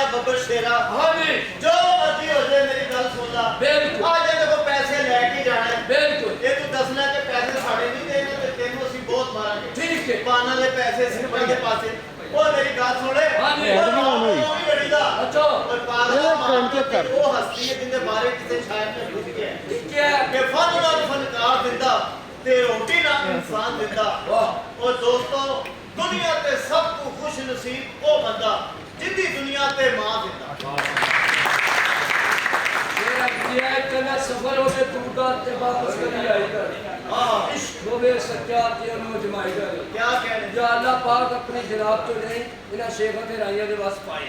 आया बब्बर शेरा। हाँ जी। जो मर्जी हो जाए मेरी गल सुन ला। बिल्कुल। आज देखो पैसे लेके जाना है। बिल्कुल। ये तू दसना के पैसे साढ़े नहीं देना तो तेनों ਅਸੀਂ बहुत मारांगे। ठीक है। पाना दे पैसे सिंपल के पासे। ओ मेरी गल सुन ले। हाँ जी। वो भी बड़ी दा। अच्छा। और पागल वो हस्ती है जिंदे बारे किसी शायर ने लिख के है। ठीक है। कि फन नाल फनकार दिंदा ते रोटी नाल इंसान दिंदा। वाह। और दोस्तों दुनिया ते सब को खुश नसीब वो बंदा जिंदी दुनिया ते मां दिंदा। ये कना सफर हो गए दूर का ते वापस करी आएगा। हां इश्क वो वे सच्चा ते नो जमाएगा। क्या कहने या अल्लाह पाक अपनी जनाब तो नहीं इना शेख ते राइया दे वास पाए।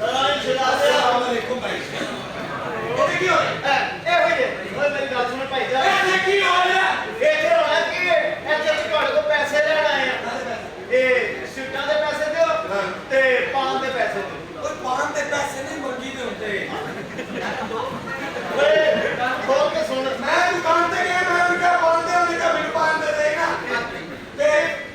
राय चला दे। अस्सलाम वालेकुम भाई। ये देखियो ए होई दे ओए मेरी बात सुन भाई जा। ए देखी हो रहा ये थे होना कि ऐसे ਤੁਹਾਡੇ को पैसे लेना आए हैं। ए सीटां दे पैसे दियो ते पान दे पैसे दियो। और पान दे पैसे नहीं मंगी दे होते। ओए खोल के सुन। मैं दुकान पे गया मैं उनका पान दे उनका बिल पान दे देगा। ते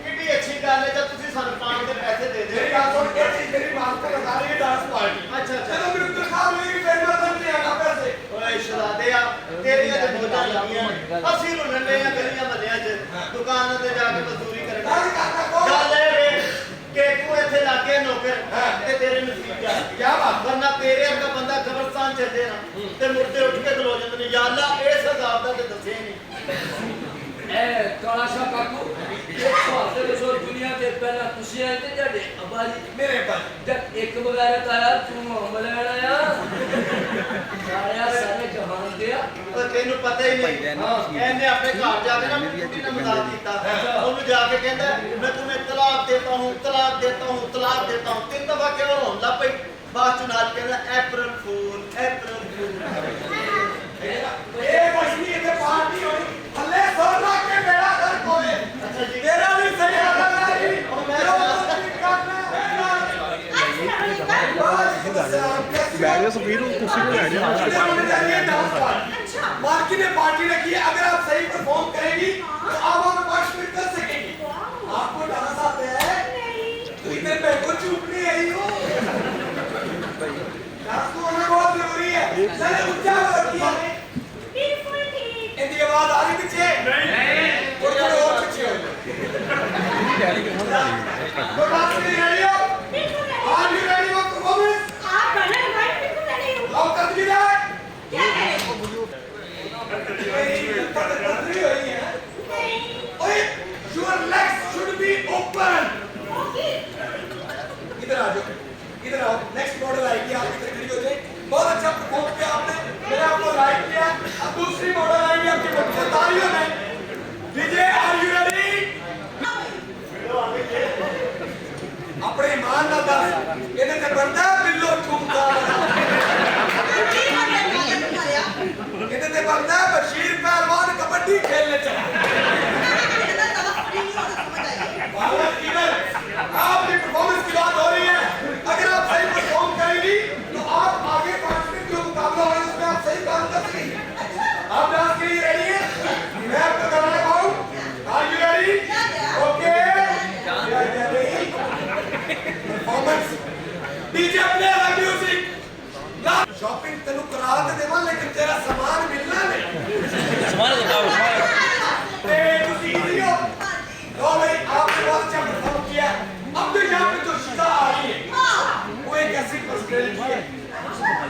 कितनी अच्छी गल है जब तुसी सानू पान दे पैसे दे दे। मेरी बात सुन के चीज मेरी बात को लगा रही है डांस पार्टी। अच्छा अच्छा। चलो मेरे तो साहब मेरी फिर मैं नहीं आना पैसे। ओए शरादे आ तेरियां ते बोझां लगियां ਅਸੀਂ ਨੂੰ ਨੰਨੇ ਆ ਗਲੀਆਂ ਮੱਲਿਆਂ 'ਚ ਦੁਕਾਨਾਂ ਤੇ ਜਾ ਕੇ ਮਜ਼ਦੂਰੀ ਕਰਨਾ। ਗੱਲ ਇਹ ਵੇ ਕਿ ਤੂੰ ਇੱਥੇ ਲੱਗੇ ਨੌਕਰ ਤੇ ਤੇਰੇ ਨਸੀਬ ਜਾ क्या बात। ਵਰਨਾ ਤੇਰੇ ਵਰਗਾ ਬੰਦਾ ਕਬਰਸਤਾਨ ਚੱਲੇ ਨਾ ਤੇ ਮੁਰਦੇ ਉੱਠ ਕੇ ਖਲੋ ਜਾਂਦੇ ਨੇ ਯਾ ਅੱਲਾ ਇਸ ਹਿਸਾਬ ਦਾ ਤੇ ਦੱਸੇ ਨਹੀਂ। ए काला शाह काकू ये भारत दे सो दुनिया ते पहला खुशी है ते जड़े अबाजी मेरे पास जब एक बगैरत आया तू मोहम्मद आया सारे सारे जहान दिया ਉਹ ਤੈਨੂੰ ਪਤਾ ਹੀ ਨਹੀਂ ਇਹਨੇ ਆਪਣੇ ਘਰ ਜਾ ਕੇ ਨਾ ਕੁੜੀ ਨਾਲ ਮਜ਼ਾਕ ਕੀਤਾ ਉਹਨੂੰ ਜਾ ਕੇ ਕਹਿੰਦਾ ਮੈਂ तुम्हें तलाक देता हूं तलाक देता हूं तलाक देता हूं तीन दफा क्यों रोन लग पई बात च नाल कहंदा अप्रैल फूल अप्रैल फूल ये मछली इतने पार्टी होई हल्ले 100 लाख के मेरा घर कोए। अच्छा जी मेरा भी सही लगा जी और मैं बैरियर सफीर कुर्सी पे अच्छा मार्की ने पार्टी रखी है अगर आप सही परफॉर्म करेंगी तो आप हमें पार्टिसिपेट कर सकेंगी। आपको डांस आता है तो इधर मैं को चूकनी आई हूँ। डांस तो होना बहुत जरूरी है। चले ऊंचा रखिए बिल्कुल ठीक। इनकी आवाज आ रही पीछे नहीं थोड़ा और पीछे हो तो डांस के लिए रेडी हो बिल्कुल नहीं। Are you ready for performance. आप गाना गाएं बिल्कुल नहीं हूँ। आओ कर दी जाए क्या है? Your legs should be open. Okay. इधर आ जाओ इधर आओ। नेक्स्ट मॉडल आएगी आप इधर खड़ी हो जाए। बहुत अच्छा परफॉर्म किया आपने मैंने आपको लाइक किया। अब दूसरी मॉडल आएगी आपके बच्चे तालियों में। DJ are you ready. अपने ईमान ना दस इन्हें ते बनता है बिल्लो ठुमका। इन्हें ते बनता है बशीर पहलवान कबड्डी खेलने चला। आपकी परफॉर्मेंस की बात हो रही है। अगर आप सही परफॉर्म करेंगी तो आप आगे 5 मिनट जो मुकाबला होगा उसमें आप सही काम कर सकेंगे। आप डांस के लिए रेडी हैं? मैं आपको करना लगाऊं। Are you ready? Okay performance DJ play the music. Shopping तेनू करा ते देवां लेकिन तेरा सामान मिलना नहीं। सामान बताओ ते तुसी इजी हो। लो भाई आपने बहुत अच्छा परफॉर्म किया। अब तो यहाँ पे जो शिजा आ रही है वो एक ऐसी पर्सनैलिटी है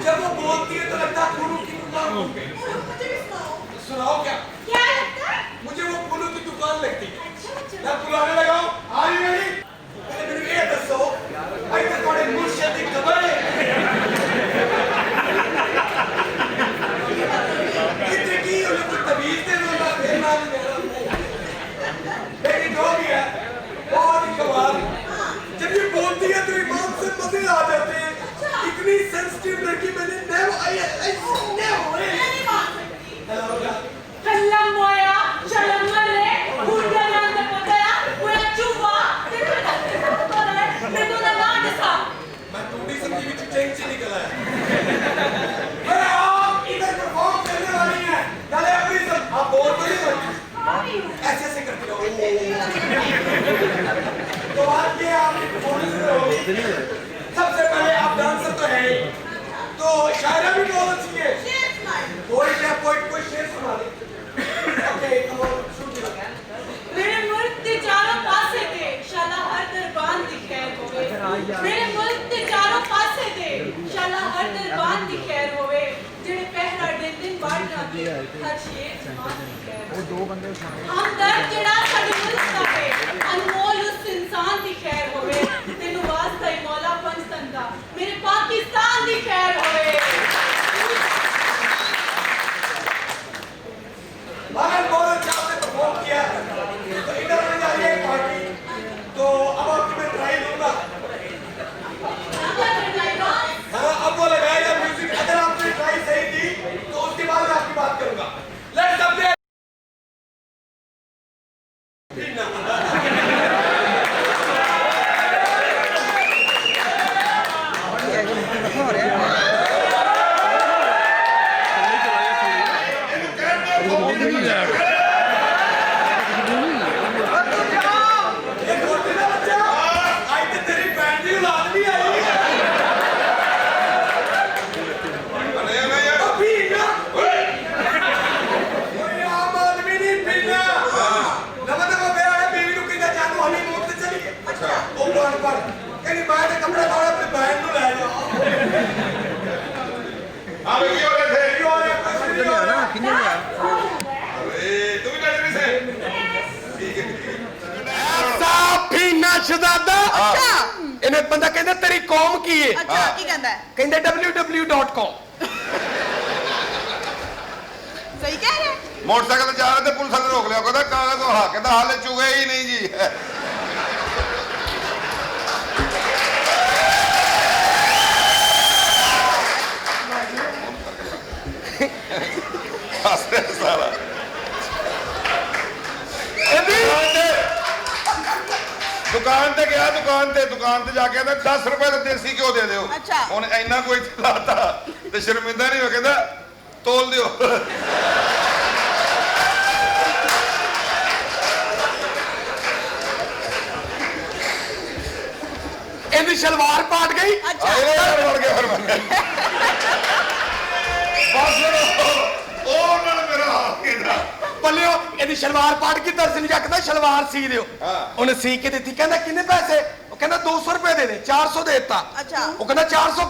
जब वो बोलती है तो लगता है फूलों की दुकान हो गई। मुझे भी सुनाओ। सुनाओ क्या क्या लगता है? मुझे वो फूलों की दुकान लगती है। अच्छा मैं बुलाने लगा हूँ आ रही नहीं पहले मेरे ये दसो आई तो थोड़े मुर्शिद की खबर है इतने की उन्हें कुछ तमीज दे दो ना फिर ना मेरा लेकिन जो भी है बहुत ही कमाल। जब ये बोलती है तो ईमान से मजे आ जाते हैं। इतनी सेंसिटिव लड़की मैंने नहीं बात सकती। हेलो कल्ला मोया चलम मरे गुंडा नाम दे पोतया वो चुवा ते तो ना दिसा। मैं टूटी सब्जी में चेंज से निकला है। अरे आप इधर परफॉर्म करने वाली हैं पहले अपनी सब आप बोल तो नहीं सकती ऐसे ऐसे करती रहो। तो बात ये आपकी परफॉर्मेंस में होगी सबसे पहले आप कोई शेर सुना दे। ओके कम ऑन शुरू करो। मेरे मुल्क के चारों पासे दे शाला हर दरबान दी खैर होवे। मेरे मुल्क के चारों पासे दे शाला हर दरबान दी खैर होवे। जेड़े पहरा दिन बाढ़ जाते हर शेर जमान दी खैर वो दो बंदे हम दर्द जेड़ा साडे मुल्क दा है अनमोल उस इंसान दी खैर होवे। तेनु वास्ता ही मौला पंजतन दा मेरे पाकिस्तान दी खैर होवे। भारत बहुत अच्छा आपने परफॉर्म किया। तो इधर में जा रही है पार्टी। तो अब आपकी मैं ट्राई लूंगा। हाँ अब वो लगाएगा म्यूजिक। अगर आपने ट्राई सही दी तो उसके बाद मैं आपकी बात करूंगा। Let's update. शहजादा अच्छा इन्हें बंदा कहता तेरी कौम की है अच्छा की कहता है कहते www.com सही कह रहे मोटरसाइकिल जा रहे थे पुलिस वाले रोक लिया कहता कागज हाँ कहता हाले चुगे ही नहीं जी सारा दुकान ते गया दुकान ते जाके 10 रुपए का देसी घ्यो दे दो अच्छा उन्हें इन्ना कोई लाता ते शर्मिंदा नहीं हो कहता तोल दियो इनकी शलवार पाट गई अच्छा बढ़ गया फिर पलियो इनकी शलवार पाट की दर्शन जाके शलवार सी दियो उन्हें सी के दी कहना कितने पैसे कहना 200 रुपए दे दे 400 देता अच्छा वो कहना 400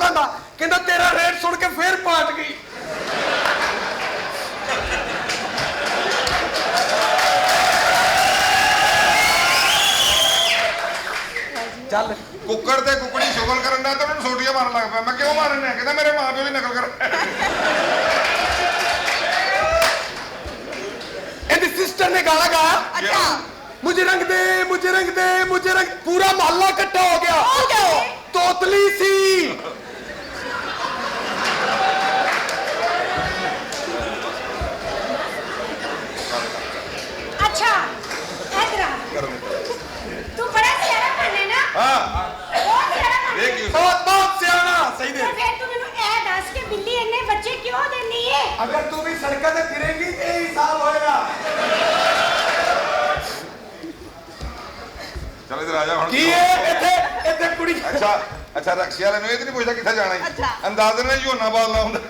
कहना तेरा रेट सुन के फिर पाट गई चल कुकर ते कुकड़ी शुगल करन दा तो उन्हें सोटियां मारन लग पिया मैं क्यों मारने कहता मेरे मां प्यो की नकल कर इनकी सिस्टर ने गाना गाया अच्छा मुझे रंग दे मुझे रंग पूरा मोहल्ला इकट्ठा हो गया हो गया तोतली सी अच्छा इधर आ तू बड़ा सियारा बनने ना हां बहुत सियारा बनने देख बहुत सियाना सही दे फिर तू मेनू ए दस के बिल्ली इन्ने बच्चे क्यों देनी है अगर तू भी सड़कों पे फिरेगी तो यही हिसाब होएगा चल इधर आ जा की इथे कुड़ी अच्छा रक्शिया वाले ਨੂੰ ਇਹ ਨਹੀਂ ਪੁੱਛਦਾ ਕਿੱਥੇ ਜਾਣਾ अच्छा ਹੈ ਅੰਦਾਜ਼ੇ ਨਾਲ ਝੋਨਾ ਬਾਲਣਾ ਹੁੰਦਾ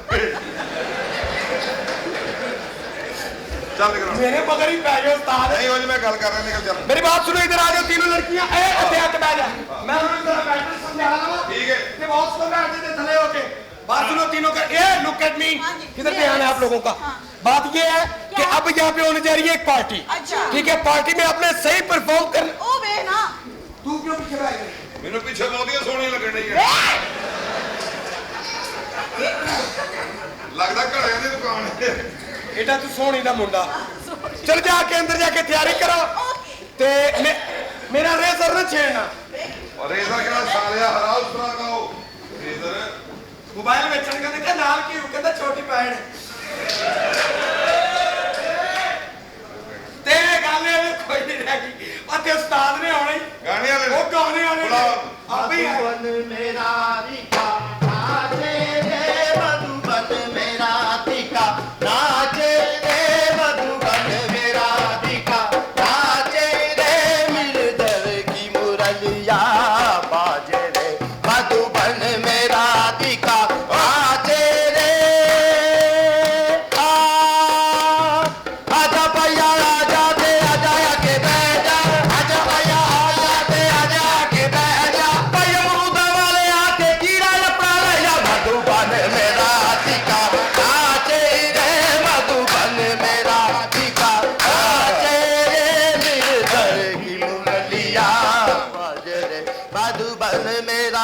ਚੱਲ ਕਰਾਂ मेरे मगर ही पै गए उस्ताद ਨਹੀਂ ਉਹ ਮੈਂ ਗੱਲ कर रहा निकल चल मेरी बात सुनो इधर आ जाओ तीनों लड़कियां ए इथे आके बैठ जा मैं उन्हें जरा बैठकर समझा रहा हूं ठीक है कि बहुत सुंदर बैठते थे थले होके बात सुनो तीनों का ए लुक एट मी हाँ जी, किधर ध्यान है आप लोगों का हाँ। बात ये है कि अब यहाँ पे होने जा रही है एक पार्टी अच्छा ठीक है पार्टी में अपने सही परफॉर्म कर ओ वे ना तू क्यों पीछे बैठ गई ਮੈਨੂੰ ਪਿੱਛੇ ਬਹੁਤੀਆਂ ਸੋਹਣੀਆਂ ਲੱਗਣ ਡਈਆਂ ਲੱਗਦਾ ਘੜਿਆਂ ਦੀ ਦੁਕਾਨ ਹੈ बेटा तू सोनी दा मुंडा चल जाके अंदर जाके तैयारी करो ते मेरा रेजर न छेड़ना और रेजर केड़ा सालिया हरा उस तरह का हो रेजर मोबाइल बेचण का देखा नाल की कहंदा छोटी पैण ते गाने कोई नहीं रह गई और उस्ताद ने आना ही गाने वाले वो गाने वाले आप ही मधुबन मेरा रिका नाचे रे मधुबन मेरा रिका नाचे रे मधुबन मेरा रिका नाचे रे मिर्दर की मुरलिया बाजे रे मधुबन मेरा रिका नाचे रे आ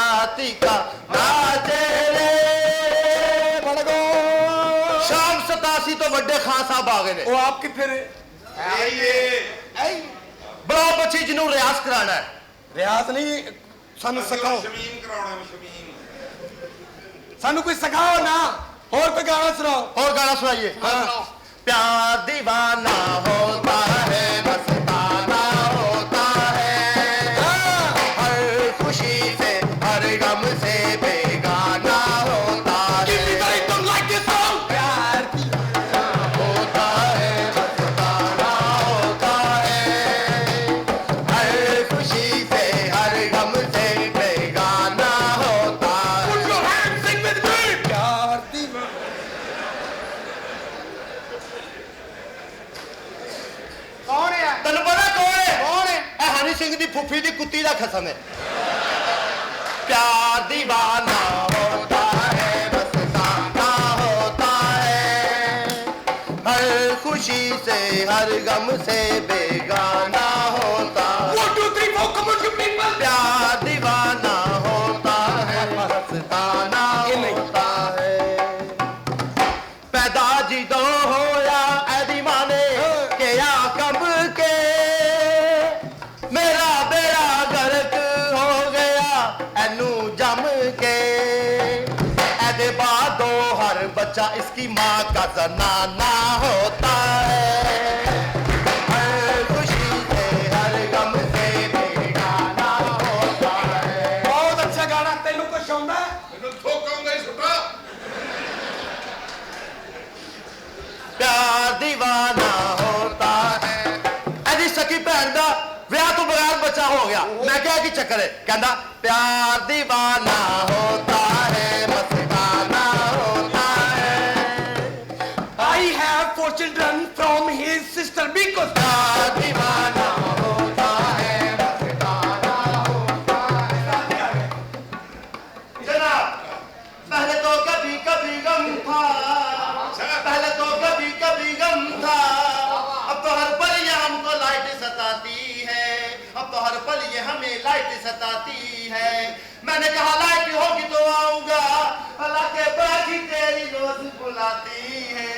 जाति का नाचे रे बड़गो शाम 87 तो वड्डे खान साहब आ गए ने। वो आप कितने ने बड़ा बच्ची जिन्हों रियाज कराना है। रियाज नहीं सानू सिखाओ शमीम कराउणा शमीम सानू कोई सिखाओ ना और कोई गाना सुनाओ और गाना सुनाइए। प्यार दीवाना होता है मस्ताना होता है हर खुशी से हर गम से बेगाना होता है प्यार दीवाना होता है मस्ताना होता है हर खुशी से हर गम से बेगाना होता है। प्यार दीवाना कौन है ਤੈਨੂੰ ਪਤਾ ਕੌਣ ਹੈ? ਇਹ ਹਨੀ ਸਿੰਘ ਦੀ ਫੁੱਫੀ ਦੀ ਕੁੱਤੀ ਦਾ ਖਸਮ ਹੈ। प्यार दीवाना होता है मस्ताना होता है हर खुशी से हर गम से बेगाना होता है। प्यार दीवाना होता है मस्ताना होता है पैदा जिदो होया ऐदी माने के या कब के मेरा बेड़ा गर्क हो गया एनू जम के ऐदे बादो हर बच्चा इसकी माँ का जनाना होता है हर खुशी से हर गम से बेगाना होता है। बहुत अच्छा गाना तेनू कुछ आउंदा है ਮੈਨੂੰ ਠੋਕਾਂਗਾ ਹੀ ਸੁੱਟਾ प्यार दीवाना होता है ऐसी सकी भैन का विआह तो बगैर बच्चा हो गया मैं क्या की चक्कर है कहता प्यार दीवाना होता है मस्ताना होता है I have 4 children from his sister because प्यार दीवाना होता है मस्ताना होता है। जनाब पहले तो कभी कभी गम था पहले तो कभी कभी गम था अब तो हर पल ये हमको लाइट सताती है अब तो हर पल ये हमें लाइट सताती है मैंने कहा लाइट होगी तो आऊंगा अल्लाह के बाकी तेरी रोज बुलाती है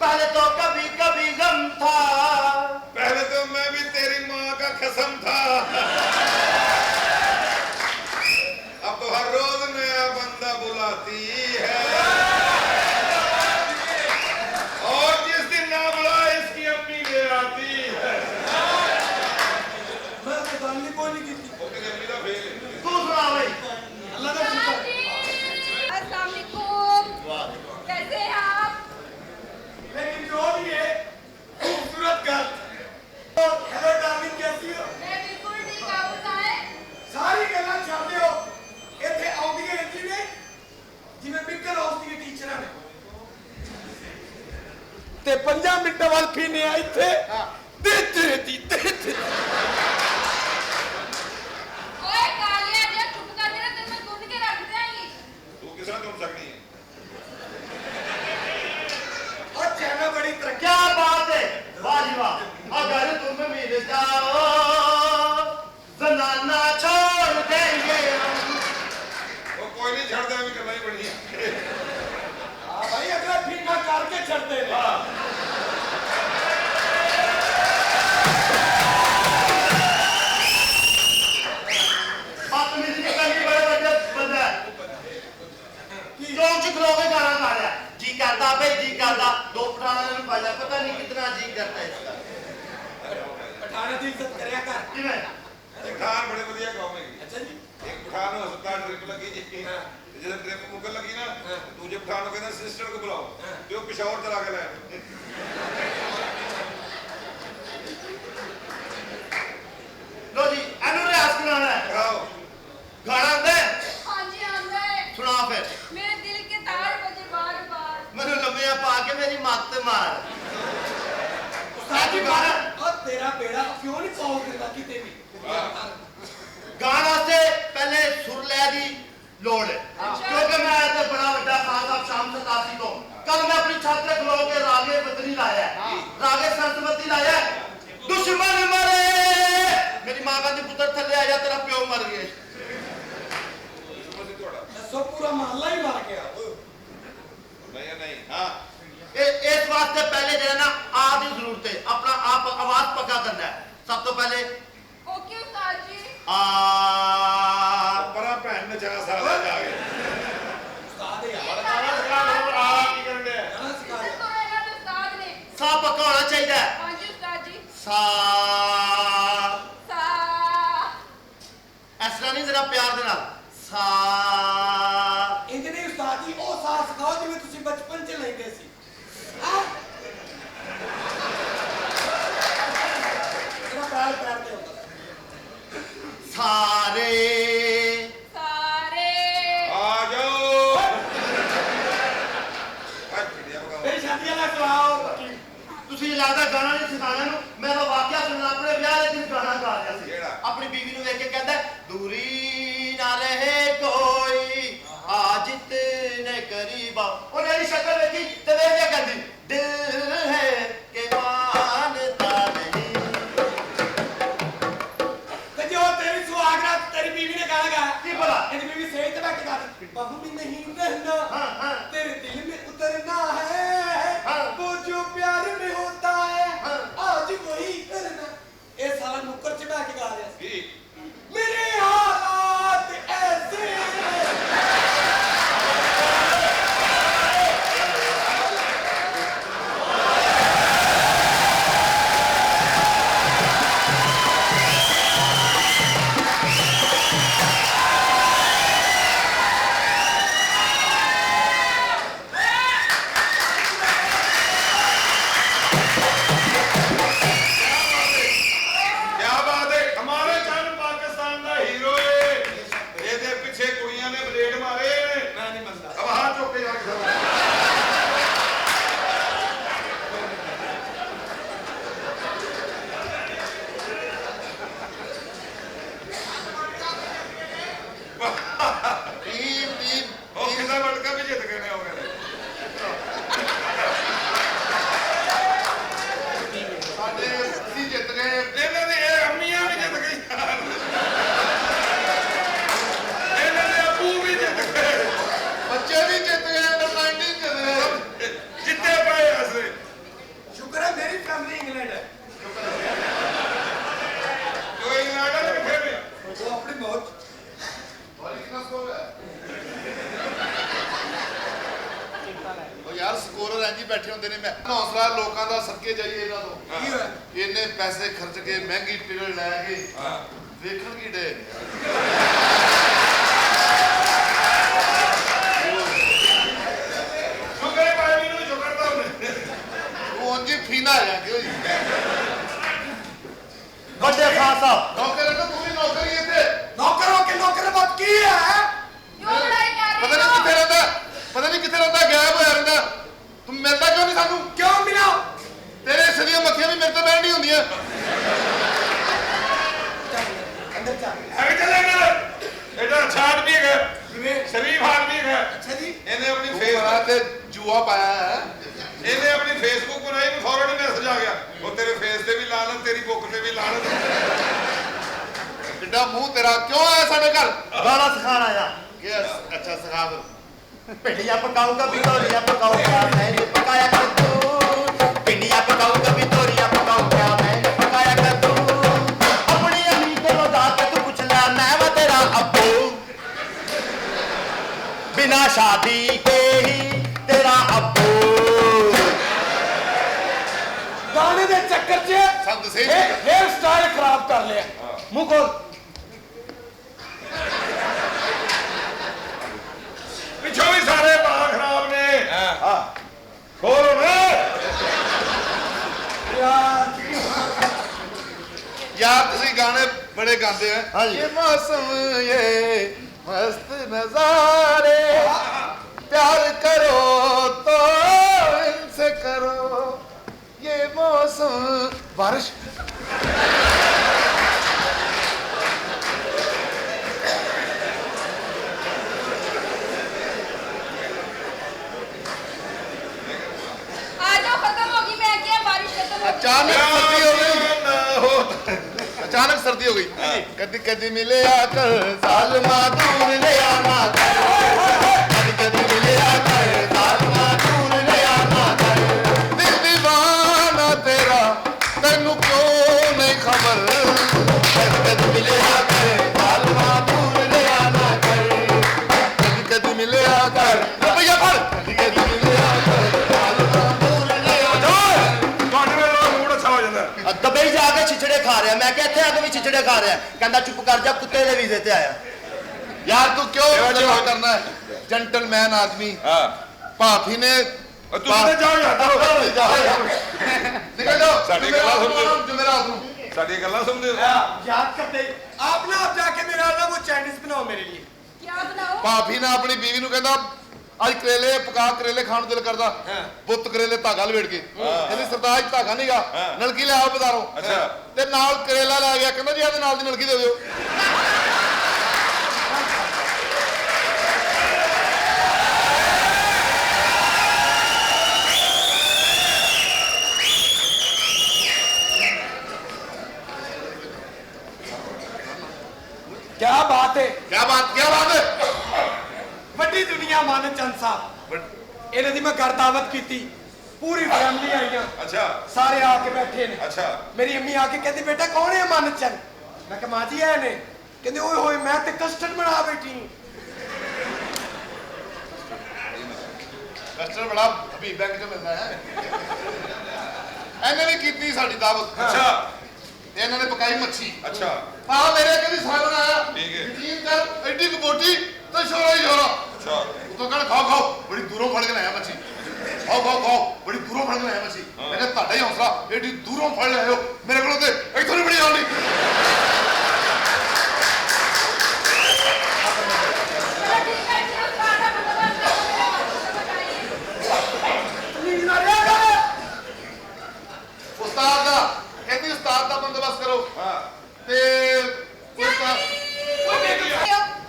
पहले तो कभी कभी गम था पहले तो मैं भी तेरी माँ का कसम था अब तो हर रोज नया बंदा बुलाती है और जिस दिन ना बुलाए इसकी अम्मी ले आती है मैं तो गाली कोई नहीं की ओके अम्मी का फेल है तू सुना भाई अल्लाह का शुक्र अस्सलाम वालेकुम कैसे हैं आप लेकिन जो भी है खूबसूरत गर्ल हेलो डार्लिंग कैसी हो मैं बिल्कुल ठीक आप बताएं सारी गल्लां छड्ड दिओ ਇੱਥੇ ਆਉਂਦੀਆਂ ਇੰਜੀ ਨੇ ਜਿਵੇਂ ਮਿੱਕਲ ਹਾਊਸ ਦੀਆਂ ਟੀਚਰਾਂ ਨੇ ਤੇ 5 ਮਿੰਟਾਂ ਬਾਅਦ ਫੀਨੇ ਆ ਇੱਥੇ ਦੇ ओए कालिया जा चुप कर दे ना तेरे मैं गुन के रख देंगी तू किस तरह ढूंढ सकती है और चैनल बड़ी तरक्की क्या बात है वाह जी वाह अगर तुम मिल जाओ जनाना छोड़ देंगे हम वो कोई नहीं छड़ दे भी करना ही पड़ी है हां भाई अगला फीना करके छड्डे ने बदतमीजी की करनी बड़े बड़े बंदा है चौक च खलो के गाना गा रहा जी करता भाई जी करता दो पठाना ने पाया पता नहीं कितना जी करता है इसका पठाना की इज्जत करया कर किवें पठान बड़े बढ़िया गाँव में अच्छा जी एक पठान हो अस्पताल ट्रिप लगी जी जब ट्रिप मुकल लगी ना दूजे पठान को कहना सिस्टर को बुलाओ जो पिशावर चला के लाए लो जी एनु रियाज कराना है कराओ गाना आंदा है हां जी आंदा है सुना फिर मेरे दिल के तार बजे बार बार मैंने लम्बिया पा के मेरी मत मार साजी मारा और तेरा बेड़ा क्यों नहीं पाओ करता किते भी गाना से पहले सुर लै दी लोड़ है क्योंकि मैं तो बड़ा बड़ा खास साहब शाम 87 तो कल मैं अपनी छत पे खलो के रागे बदनी लाया रागे सरस्वती लाया दुश्मन मरे मेरी मां का पुत्र थले आया तेरा प्यो मर गया दसो पूरा मोहल्ला ही मार गया नहीं नहीं हाँ इस वास्ते पहले जो है ना आप की जरूरत है अपना आप आवाज पक्का करना है सब तो पहले ओके उस्ताद जी। आ परा भैन नचा साला जाके उस्ताद यार गाना सिखा दो आ की करने गाना सिखा दे। तो मेरा उस्ताद ने। सा पक्का होना चाहिए हाँ जी उस्ताद जी। सा सा। ऐसा नहीं जरा प्यार दे नाल सा इंज नहीं उस्ताद जी ओ सा सिखाओ जिवें तुसी बचपन च लैंदे सी हां तेरा पैर पैर दे होता सारे सारे। आ जाओ आज चिड़िया बगाओ मेरी शादी वाला कराओ ਤੁਸੀਂ ਲੱਗਦਾ ਗਾਣਾ ਨਹੀਂ ਸਿਖਾਣਾ ਨੂੰ ਮੈਂ ਤਾਂ ਵਾਕਿਆ ਸੁਣਨਾ ਆਪਣੇ ਵਿਆਹ ਦੇ ਦਿਨ ਗਾਣਾ ਗਾ ਰਿਹਾ ਸੀ ਕਿਹੜਾ? ਆਪਣੀ ਬੀਵੀ ਨੂੰ ਵੇਖ ਕੇ ਕਹਿੰਦਾ ਦੂਰੀ ਨਾ ਰਹੇ ਕੋਈ ਆ ਜਿਤਨੇ ਕਰੀਬਾ ਉਹਨੇ ਇਹਦੀ ਸ਼ਕਲ ਵੇਖੀ ਤੇ ਵੇਖ ਕੇ ਕਹਿੰਦੀ ਦਿਲ ਹੈ ਕਿ ਮਾਨਤਾ ਨਹੀਂ ਤੇ ਜੋ ਤੇਰੀ ਸੁਹਾਗਰਾਤ ਤੇਰੀ बीवी ने गाना गाया ਕੀ ਭਲਾ तेरी बीवी सही तरह के गाना बहु में नहीं रहना हाँ, हाँ। तेरे दिल में उतरना है हाँ। वो जो प्यार में होता है हाँ। आज वही करना ये साला नुक्कर चढ़ा के गा रहा है की मेरे हालात ऐसे क्या बात है हमारे चंद पाकिस्तान का हीरो है ਇਹਦੇ ਪਿੱਛੇ ਕੁੜੀਆਂ ਨੇ ਬਲੇਡ ਮਾਰੇ मैं नहीं मनता अब हाथ चुक के जाके ਟੀਮ ਟੀਮ ਉਹ ਕਿਹਦਾ ਵਰਲਡ ਕੱਪ ਵੀ ਜਿੱਤ ਗਏ ਨੇ ਉਹ ਕਹਿੰਦੇ ਸਾਡੇ ਅਸੀਂ ਜਿੱਤ ਗਏ ਇਹਨਾਂ ਦੇ ਇਹ ਅੰਮੀਆਂ ਵੀ ਜਿੱਤ ਗਈਆਂ ਇਹਨਾਂ ਦੇ ਅੱਬੂ ਵੀ ਜਿੱਤ ਗਏ ਬੱਚੇ ਵੀ ਜਿੱਤ ਗਏ ਅੰਡਰ 19 ਜਿੱਤ ਗਏ ਜਿੱਤੇ ਪਏ ਅਸਲੇ शुक्र है मेरी फैमिली इंग्लैंड है ਜੋ ਇੰਗਲੈਂਡ ਦੇ ਕਿੱਥੇ ਨੇ वो अपनी मौज ਉਹ ਯਾਰ ਸਕੋਰਰ ਇੰਜ ਹੀ ਬੈਠੇ ਹੁੰਦੇ ਨੇ ਮੈਂ ਹੌਸਲਾ ਲੋਕਾਂ ਦਾ ਸਦਕੇ ਜਾਈਏ ਇਹਨਾਂ ਤੋਂ की है ਇੰਨੇ ਪੈਸੇ ਖਰਚ ਕੇ ਮਹਿੰਗੀ ਟਿਕਟ ਲੈ ਕੇ ਹਾਂ ਵੇਖਣ ਕੀ ਡੇ ਸ਼ੁਕਰ ਪਾਣੀ ਨੂੰ ਸ਼ੁਕਰਦਾ ਹੁੰਦੇ ਉਹ ਉਂਝ ਹੀ ਫੀਨਾ ਜਾ ਕੇ ਹੋਈ ਵੱਡੇ ਖਾਨ ਸਾਹਿਬ ਨੌਕਰ ਤਾਂ ਤੂੰ ਵੀ ਨੌਕਰੀ ਇੱਥੇ नौकर बात की है क्यों लड़ाई कर ਪਤਾ रहे ਨਹੀਂ ਕਿੱਥੇ हो? ਰਹਿੰਦਾ ਪਤਾ ਨਹੀਂ ਕਿੱਥੇ ਰਹਿੰਦਾ ਗਾਇਬ ਹੋਇਆ ਰਹਿੰਦਾ ਤੂੰ ਮਿਲਦਾ ਕਿਉਂ ਨਹੀਂ ਸਾਨੂੰ क्यों मिला ਤੇਰੇ ਹਿੱਸੇ ਦੀਆਂ ਮੱਖੀਆਂ ਵੀ ਮੇਰੇ ਤੋਂ ਬਹਿਣ ਨਹੀਂ ਹੁੰਦੀਆਂ अंदर चल ਐਵੇਂ ਚੱਲੇ ਕਰ ਇਹਦਾ ਅੱਛਾ ਆਦਮੀ ਹੈਗਾ ਸ਼ਰੀਫ ਆਦਮੀ ਹੈਗਾ अच्छा जी ਇਹਨੇ ਆਪਣੀ ਤੂੰ ਫੇਸ ਬੜਾ ਤੇ ਜੂਆ ਪਾਇਆ ਹੈ ਇਹਨੇ ਆਪਣੀ ਫੇਸਬੁੱਕ ਬਣਾਈ ਨੂੰ ਫੌਰਨ ਹੀ ਮੈਸੇਜ ਆ ਗਿਆ ਉਹ ਤੇਰੇ ਫੇਸ ਤੇ ਵੀ ਲਾਣਤ ਤੇਰੀ ਬੁੱਕ ਤੇ ਵੀ ਲਾਣਤ ਕਿੱਡਾ ਮੂੰਹ ਤੇਰਾ ਕਿਉਂ ਆਇਆ ਸਾਡੇ ਘਰ ਗਾਣਾ ਸਿਖਾਣ ਆਇਆ ਕਿ ਅੱਛਾ ਸਿਖਾ ਦੋ ਪਿੰਡੀਆਂ ਪਕਾਊਗਾ ਬਿਟੋਰੀਆਂ ਪਕਾਊਗਾ ਮੈਂ ਨਹੀਂ ਪਕਾਇਆ ਕਰ ਤੂੰ ਪਿੰਡੀਆਂ ਪਕਾਊਗਾ ਬਿਟੋਰੀਆਂ ਪਕਾਊਗਾ ਮੈਂ ਨਹੀਂ ਪਕਾਇਆ ਕਰ ਤੂੰ ਆਪਣੀ ਅਮੀ ਕੋਲੋਂ ਜਾ ਕੇ ਤੂੰ ਪੁੱਛ ਲੈ ਮੈਂ ਵਾ ਤੇਰਾ ਅੱਬੂ ਬਿਨਾ ਸ਼ਾਦੀ ਕੇ ਹੀ ਤੇਰਾ ਅੱਬੂ गाने दे चक्कर च ਸਾਨੂੰ ਦੱਸੇ हेयर स्टाइल खराब कर लिया मुंह खोल ਪਿੱਛੋਂ ਵੀ ਸਾਰੇ ਬਾਲ ਖਰਾਬ ਨੇ ਹਾਂ ਖੋਲੋ ਨਾ यार ਤੁਸੀਂ ਗਾਣੇ ਬੜੇ ਗਾਉਂਦੇ ਹੋ हाँ जी। ये मौसम ये मस्त नजारे प्यार करो तो इनसे करो ये मौसम बारिश आ जाओ खत्म होगी मैं क्या बारिश खत्म होगी। अचानक सर्दी हो गई अचानक सर्दी हो गई कदी कदी मिले आकर साल मादूर ले आना कर ਕਹਿੰਦਾ ਚੁੱਪ ਕਰ ਜਾ ਕੁੱਤੇ ਦੇ ਵੀਜ਼ੇ ਤੇ ਆਇਆ। ਯਾਰ ਤੂੰ ਕਿਉਂ ਗੱਲਾਂ ਕਰਨਾ ਹੈ? ਜੈਂਟਲਮੈਨ ਆਦਮੀ ਹਾਂ ਭਾਥੀ ਨੇ ਤੁਸੀਂ ਤਾਂ ਜਾਓ ਯਾਰ ਨਿਕਲ ਜਾਓ ਸਾਡੀ ਗੱਲਾਂ ਸੁਣਦੇ ਜੁਮੇਰਾਤ ਨੂੰ ਸਾਡੀਆਂ ਗੱਲਾਂ ਸੁਣਦੇ ਹੋ याद करते आप ना आप जाके मेरा ना वो चाइनीज बनाओ मेरे लिए। क्या बनाओ? ਭਾਫੀ ਨੇ ਆਪਣੀ ਬੀਵੀ ਨੂੰ ਕਹਿੰਦਾ ਅੱਜ ਕਰੇਲੇ ਪਕਾ, ਕਰੇਲੇ ਖਾਣ ਨੂੰ ਦਿਲ ਕਰਦਾ। ਪੁੱਤ ਕਰੇਲੇ ਧਾਗਾ ਲਵੇੜ ਕੇ ਕਹਿੰਦੀ ਸਰਦਾਰ ਜੀ ਧਾਗਾ ਨਹੀਂਗਾ, ਨਲਕੀ ਲੈ ਆਓ ਬਾਜ਼ਾਰੋਂ। ਅੱਛਾ ਤੇ ਨਾਲ ਕਰੇਲਾ ਲੈ ਗਿਆ, ਕਹਿੰਦਾ ਜੀ ਇਹਦੇ ਨਾਲ ਦੀ ਨਲਕੀ ਦੇ ਦਿਓ। क्या बात है, क्या बात है? ਵੱਡੀ ਦੁਨੀਆ ਮਾਨ ਚੰਦ ਸਾਹਿਬ ਇਹਨਾਂ ਦੀ ਮੈਂ ਘਰ ਦਾਵਤ ਕੀਤੀ, ਪੂਰੀ ਫੈਮਿਲੀ ਆਈਆਂ, ਅੱਛਾ ਸਾਰੇ ਆ ਕੇ ਬੈਠੇ ਨੇ। ਅੱਛਾ ਮੇਰੀ ਅੰਮੀ ਆ ਕੇ ਕਹਿੰਦੀ ਬੇਟਾ ਕੌਣ ਹੈ ਮਾਨ ਚੰਦ? ਮੈਂ ਕਿਹਾ ਮਾਂ ਜੀ ਇਹ ਨੇ। ਕਹਿੰਦੇ ਓਏ ਹੋਏ ਮੈਂ ਤੇ ਕਸਟਰਡ ਬਣਾ ਬੈਠੀ। ਕਸਟਰ ਬੜਾ ਹਬੀਬ ਬੈਂਕ ਚ ਮਿਲਦਾ ਹੈ। ਇਹਨੇ ਵੀ ਕੀਤੀ ਸਾਡੀ ਦਾਵਤ। ਅੱਛਾ ਤੇ ਇਹਨਾਂ ਨੇ ਪਕਾਈ ਮੱਛੀ। ਅੱਛਾ ਆਹ ਮੇਰੇ ਕਹਿੰਦੀ ਸਾਲਣ ਆਇਆ, ਠੀਕ ਹੈ। ਯਕੀਨ ਕਰ ਐਡੀ ਕੁ ਮੋਟੀ ਤੇ ਸ਼ੋਰਾ ਹੀ ਸ਼ੋਰਾ। ਅੱਛਾ ਤੂੰ ਕਹਿੰਦਾ ਖਾਓ ਖਾਓ, ਬੜੀ ਦੂਰੋਂ ਫੜ ਕੇ ਲਾਇਆ ਮੱਛੀ। ਖਾਓ ਖਾਓ ਖਾਓ, ਬੜੀ ਦੂਰੋਂ ਫੜ ਕੇ ਲਾਇਆ ਮੱਛੀ। ਮੈਂ ਕਿਹਾ ਤੁਹਾਡਾ ਹੀ ਹੌਸਲਾ, ਐਡੀ ਦੂਰੋਂ ਫੜ ਲਿਆਇਓ, ਮੇਰੇ ਕੋਲੋਂ ਤੇ ਇੱਥੋਂ ਨਹੀਂ ਬੜੀ ਆਉਂਦੀ। चलो ठीक है, चलो खाना बंदोबस्त करो, बताइए। ਉਸਤਾਦ ਦਾ ਕਹਿੰਦੀ ਉਸਤਾਦ ਦਾ ਬੰਦੋਬਸਤ ਕਰੋ। ਹਾਂ ਤੇ ਉਸਤਾਦ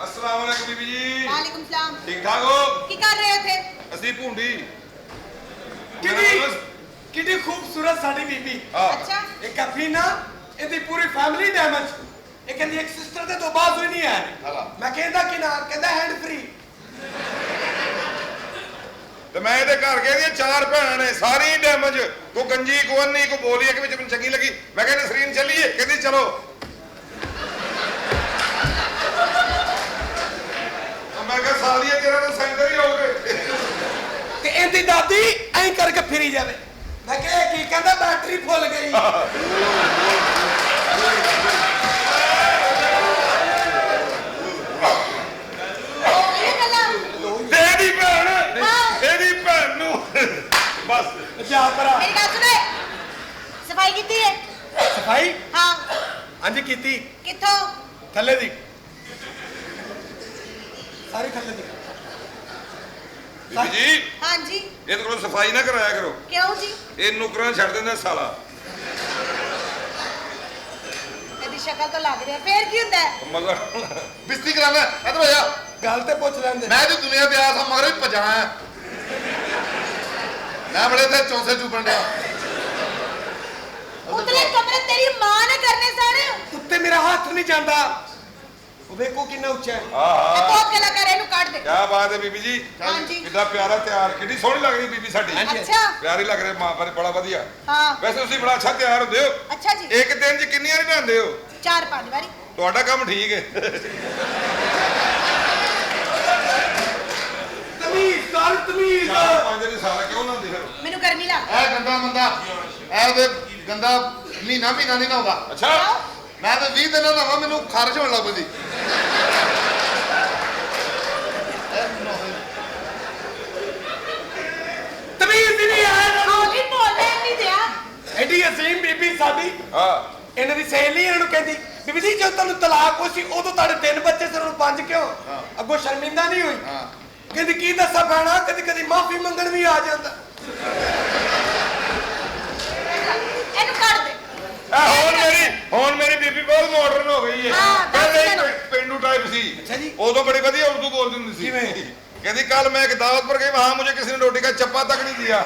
अस्सलाम वालेकुम बीबी जी वालेकुम सलाम। ठीक ठाक हो की कर रहे थे? ਅਸੀਂ ਭੁੰਡੀ ਕਿੰਨੀ ਖੂਬਸੂਰਤ ਸਾਡੀ ਬੀਬੀ। अच्छा ਇੱਕ ਕਫੀਨਾ, ਇਹਦੀ ਪੂਰੀ ਫੈਮਿਲੀ ਡੈਮੇਜ। ਇਹ ਕਹਿੰਦੀ ਇੱਕ ਸਿਸਟਰ ਦੇ ਤੋਂ ਬਾਅਦ ਹੋਈ ਨਹੀਂ ਹੈ। ਮੈਂ ਕਹਿੰਦਾ ਕਿ ਨਾ, ਕਹਿੰਦਾ ਹੈਂਡ ਫ੍ਰੀ। ਤੇ ਮੈਂ ਇਹਦੇ ਘਰ ਗਏ ਦੀਆਂ 4 ਭੈਣਾਂ ਨੇ, ਸਾਰੀ ਡੈਮੇਜ। ਕੋ ਗੰਜੀ ਕੋ ਅੰਨੀ ਕੋ ਬੋਲੀ ਇੱਕ ਵਿੱਚ ਮੈਨੂੰ ਚੰਗੀ ਲੱਗੀ। ਮੈਂ ਕਹਿੰਦਾ ਨਸਰੀਨ ਚੱਲੀਏ, ਕਹਿੰਦੀ ਚਲੋ। ਮੈਂ ਕਿਹਾ ਸਾਲੀਏ ਤੇਰਾ ਤਾਂ ਸੈਂਟਰ ਹੀ ਹੋਗੇ। ਤੇ ਇਹਦੀ ਦਾਦੀ ਐਂ ਕਰਕੇ ਫਿਰੀ ਜਾਵੇ। ਮੈਂ ਕਿਹਾ ਇਹ ਕੀ ਕਹਿੰਦਾ? ਬੈਟਰੀ ਫੁੱਲ ਗਈ। ये गला ਤੇ ਇਹਦੀ ਭੈਣ ਨੂੰ ਬਸ ਜਾ ਭਰਾ। मेरी बात सुने। सफाई की है? ਸਫਾਈ हाँ ਹਾਂਜੀ ਕੀਤੀ, किथों? ਥੱਲੇ ਦੀ ਸਾਰੀ ਥੱਲੇ ਦੀ। ਬੀਬੀ ਜੀ हाँ जी ਇਹਦੇ ਕੋਲੋਂ ਸਫਾਈ ਨਾ ਕਰਾਇਆ ਕਰੋ, क्यों जी? ਇਹ ਨੁਕਰਾਂ ਛੱਡ ਦਿੰਦਾ ਸਾਲਾ। मेरी शक्ल तो लग रही है, फिर की होता है? ਮਤਲਬ ਬਿਸਤੀ ਕਰਾਣਾ ਇੱਧਰ ਹੋ ਜਾ। ਗੱਲ ਤੇ ਪੁੱਛ ਲੈਂਦੇ। ਮੈਂ ਤੇ ਦੁਨੀਆ ਤੇ ਆਇਆ ਸਾਂ ਮਗਰ ਵੀ ਭੱਜਾ ਆਇਆ। ਮੈਂ ਬੜੇ ਤੇ ਚੌਂਸੇ ਚੂਪਣ ਡਿਆ। उतले कमरे तेरी माँ ने करने सारे। ਉੱਤੇ ਮੇਰਾ ਹੱਥ ਨਹੀਂ ਜਾਂਦਾ। ਉਹ ਵੇਖੋ ਕਿੰਨਾ ਉੱਚਾ ਹੈ। मैं बहुत गला कर इन्हू काट दे। ਕਿਆ ਬਾਤ ਹੈ ਬੀਬੀ ਜੀ। हाँ जी ਕਿੱਦਾਂ ਪਿਆਰਾ ਤਿਆਰ, ਕਿੰਨੀ ਸੋਹਣੀ ਲੱਗ ਰਹੀ ਬੀਬੀ ਸਾਡੀ। अच्छा ਪਿਆਰੀ ਲੱਗ ਰਹੀ ਮਾਂ ਬਾਰੇ, ਬੜਾ ਵਧੀਆ। हाँ ਵੈਸੇ ਤੁਸੀਂ ਬੜਾ ਅੱਛਾ ਤਿਆਰ ਹੁੰਦੇ ਹੋ। अच्छा जी। ਇੱਕ ਦਿਨ 'ਚ ਕਿੰਨੀਆਂ ਵਾਰੀ ਨਹਾਉਂਦੇ ਹੋ? 4-5 बारी। ਤੁਹਾਡਾ ਕੰਮ ਠੀਕ ਹੈ। ਤਮੀਜ਼ ਕਰ, ਤਮੀਜ਼। 5 ਦਿਨ ਸਾਰਾ ਕਿਉਂ ਨਹਾਉਂਦੇ ਫਿਰ? मैनू गर्मी लग। ਇਹ ਗੰਦਾ ਮੰਦਾ, ਇਹ ਤੇ ਗੰਦਾ ਮਹੀਨਾ ਨਹੀਂ ਨਹਾਉਂਦਾ। ਅੱਛਾ ਮੈਂ ਤਾਂ 20 ਦਿਨ ਨਹਾਵਾਂ, ਮੈਨੂੰ ਖਾਰਸ਼ ਹੋਣ ਲੱਗ ਪੈਂਦੀ। ਤਮੀਜ਼ ਹੀ ਨਹੀਂ ਹੈ ਇਹਨਾਂ ਨੂੰ। होली बोलने नहीं दिया। ਐਡੀ ਅਸੀਮ ਬੀਬੀ ਸਾਡੀ, ਹਾਂ ਇਹਨਾਂ ਦੀ ਸਹੇਲੀ ਇਹਨਾਂ ਨੂੰ ਕਹਿੰਦੀ ਬੀਬੀ ਜੀ ਜਦੋਂ ਤੁਹਾਨੂੰ ਤਲਾਕ ਹੋਈ ਸੀ ਉਦੋਂ ਤੁਹਾਡੇ 3 ਬੱਚੇ ਸੀ, ਹੁਣ 5 ਕਿਉਂ? ਅੱਗੋਂ ਸ਼ਰਮਿੰਦਾ ਨਹੀਂ ਹੋਈ? ਹਾਂ ਕਹਿੰਦੀ ਕੀ ਦੱਸਾਂ ਭੈਣਾ, ਕਦੀ ਕਦੀ ਮਾਫੀ ਮੰਗਣ ਵੀ ਆ ਜਾਂਦਾ। इन्हू काट दे। ਹੁਣ ਮੇਰੀ ਬੀਬੀ ਬਹੁਤ ਮਾਡਰਨ ਹੋ ਗਈ ਹੈ। ਹਾਂ, ਦੱਸ ਪਹਿਲੇ ਹੀ ਮੈਨੂੰ। ਪਿੰਡੂ ਟਾਈਪ ਸੀ। ਅੱਛਾ ਜੀ। ਉਦੋਂ ਬੜੀ ਵਧੀਆ ਉਰਦੂ ਬੋਲਦੀ ਹੁੰਦੀ ਸੀ। ਕਿਵੇਂ? ਕਹਿੰਦੀ ਕੱਲ मैं एक दावत पर गई, वहां मुझे किसी ने रोटी का चप्पा तक नहीं दिया।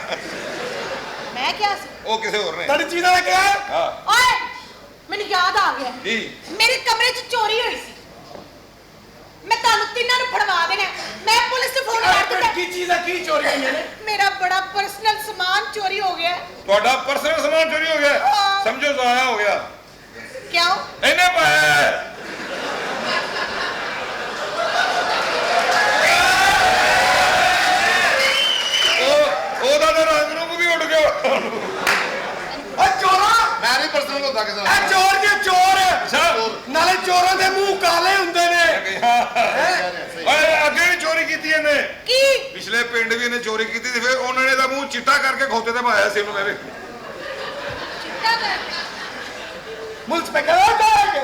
मैं क्या सी? वो किसी और ने। ਤੁਹਾਡੀ ਚੀਜ਼ਾਂ ਦਾ ਕਿਹਾ? हाँ ओए मैनू याद आ गया। जी मेरे कमरे च चोरी हुई सी। मैं तानू तिन्नां नू फड़वा देना। मैं पुलिस नू फोन कर दित्ता। ਕੀ ਚੀਜ਼ਾਂ ਕੀ ਚੋਰੀ ਹੋਈਆਂ ਨੇ? मेरा बड़ा पर्सनल सामान चोरी हो गया। ਤੁਹਾਡਾ पर्सनल सामान चोरी हो गया? हाँ। समझो जाया हो गया। क्यों? इन्हें पाया है। ਉਹਦਾ ਤਾਂ ਰੰਗ ਨੂੰ ਵੀ ਉੱਡ ਗਿਆ। ਓ ਚੋਰਾ, ਮੈਂ ਨਹੀਂ ਪਰਸਨਲ ਹੁੰਦਾ ਕਿਸੇ ਨਾਲ। ਇਹ ਚੋਰ ਜੇ ਚੋਰ। ਅੱਛਾ ਨਾਲੇ ਓਏ ਅੱਗੇ ਵੀ ਚੋਰੀ ਕੀਤੀ ਇਹਨੇ ਕੀ ਪਿਛਲੇ ਪਿੰਡ ਵੀ ਇਹਨੇ ਚੋਰੀ ਕੀਤੀ ਤੇ ਫਿਰ ਉਹਨਾਂ ਨੇ ਦਾ ਮੂੰਹ ਚਿੱਟਾ ਕਰਕੇ ਖੋਤੇ ਤੇ ਪਾਇਆ ਸੀ ਉਹਨੂੰ ਮੈਂ ਵੀ ਪੁਲਿਸ पे करो जाएंगे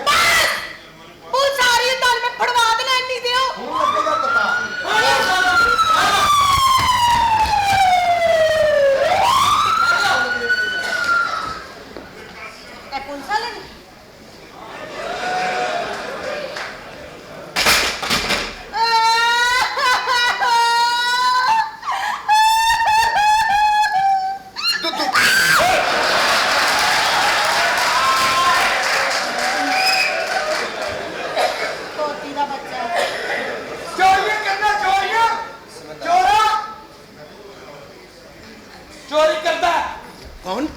ਪੁਲਿਸ ਆ ਰਹੀ ਹੈ ਤੁਹਾਨੂੰ ਮੈਂ ਫੜਵਾ ਦੇਣਾ ਇੰਨੀ ਦਿਓ ਇਹ ਪੁਲਿਸ ਵਾਲੇ ਨੇ ਤੋਤੀ ਦਾ ਬੱਚਾ चोरियां करना चोरियां चोरा चोरी करता कौन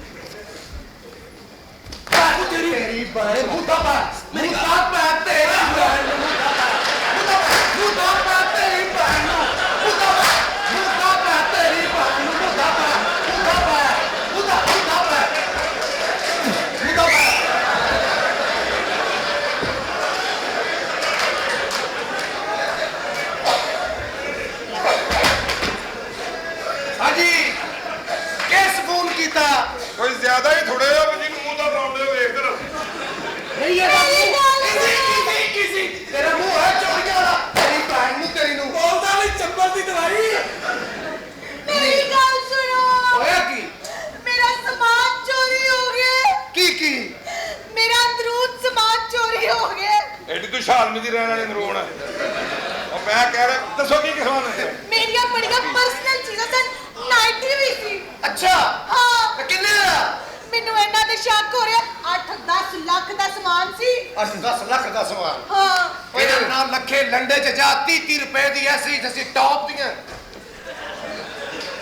तेरी बहन मुद्दा पर मेरी बात पे आते हैं मुद्दा पे तेरी बहन मुद्दा पे तेरी बहन मुद्दा पे हाजी किस फोन कीता ਕੋਈ ਜ਼ਿਆਦਾ ਹੀ ਥੋੜੇ ਜਿਹਾ ਜਿਹਨੂੰ ਮੂੰਹ ਦਾ ਲਾਉਂਦੇ ਹੋ ਵੇਖ ਕਰ नहीं है किसी तेरा मुंह है चोरियां वाला तेरी बहन नु तेरी नु बोलदा नहीं चंबल दी दवाई मेरी ਗੱਲ ਸੁਣੋ होया की मेरा सामान चोरी हो गया की मेरा अंदरूनी सामान चोरी हो गया ਐਡੀ ਤੂੰ ਸ਼ਾਲਮੀ ਦੀ ਰਹਿਣ ਵਾਲੀ ਨਰੋਣ ਉਹ ਮੈਂ ਕਹਿ ਰਿਹਾ ਦੱਸੋ ਕੀ ਕਿਸਮਾਨ ਹੈ मेरिया बड़िया पर्सनल चीज़ां सन नाइटी भी सी अच्छा हाँ ते किन्ने दा ਮੈਨੂੰ ਇਹਨਾਂ ਤੇ ਸ਼ੱਕ ਹੋ ਰਿਹਾ 8-10 ਲੱਖ ਦਾ ਸਮਾਨ ਸੀ 10 ਲੱਖ ਦਾ ਸਵਾਲ ਹਾਂ ਇਹਦੇ ਨਾਲ ਲੱਖੇ ਲੰਡੇ ਚ ਜਾ 30 ਰੁਪਏ ਦੀ ਐਸੀ ਜੈਸੀ ਟੌਪ ਦੀਆਂ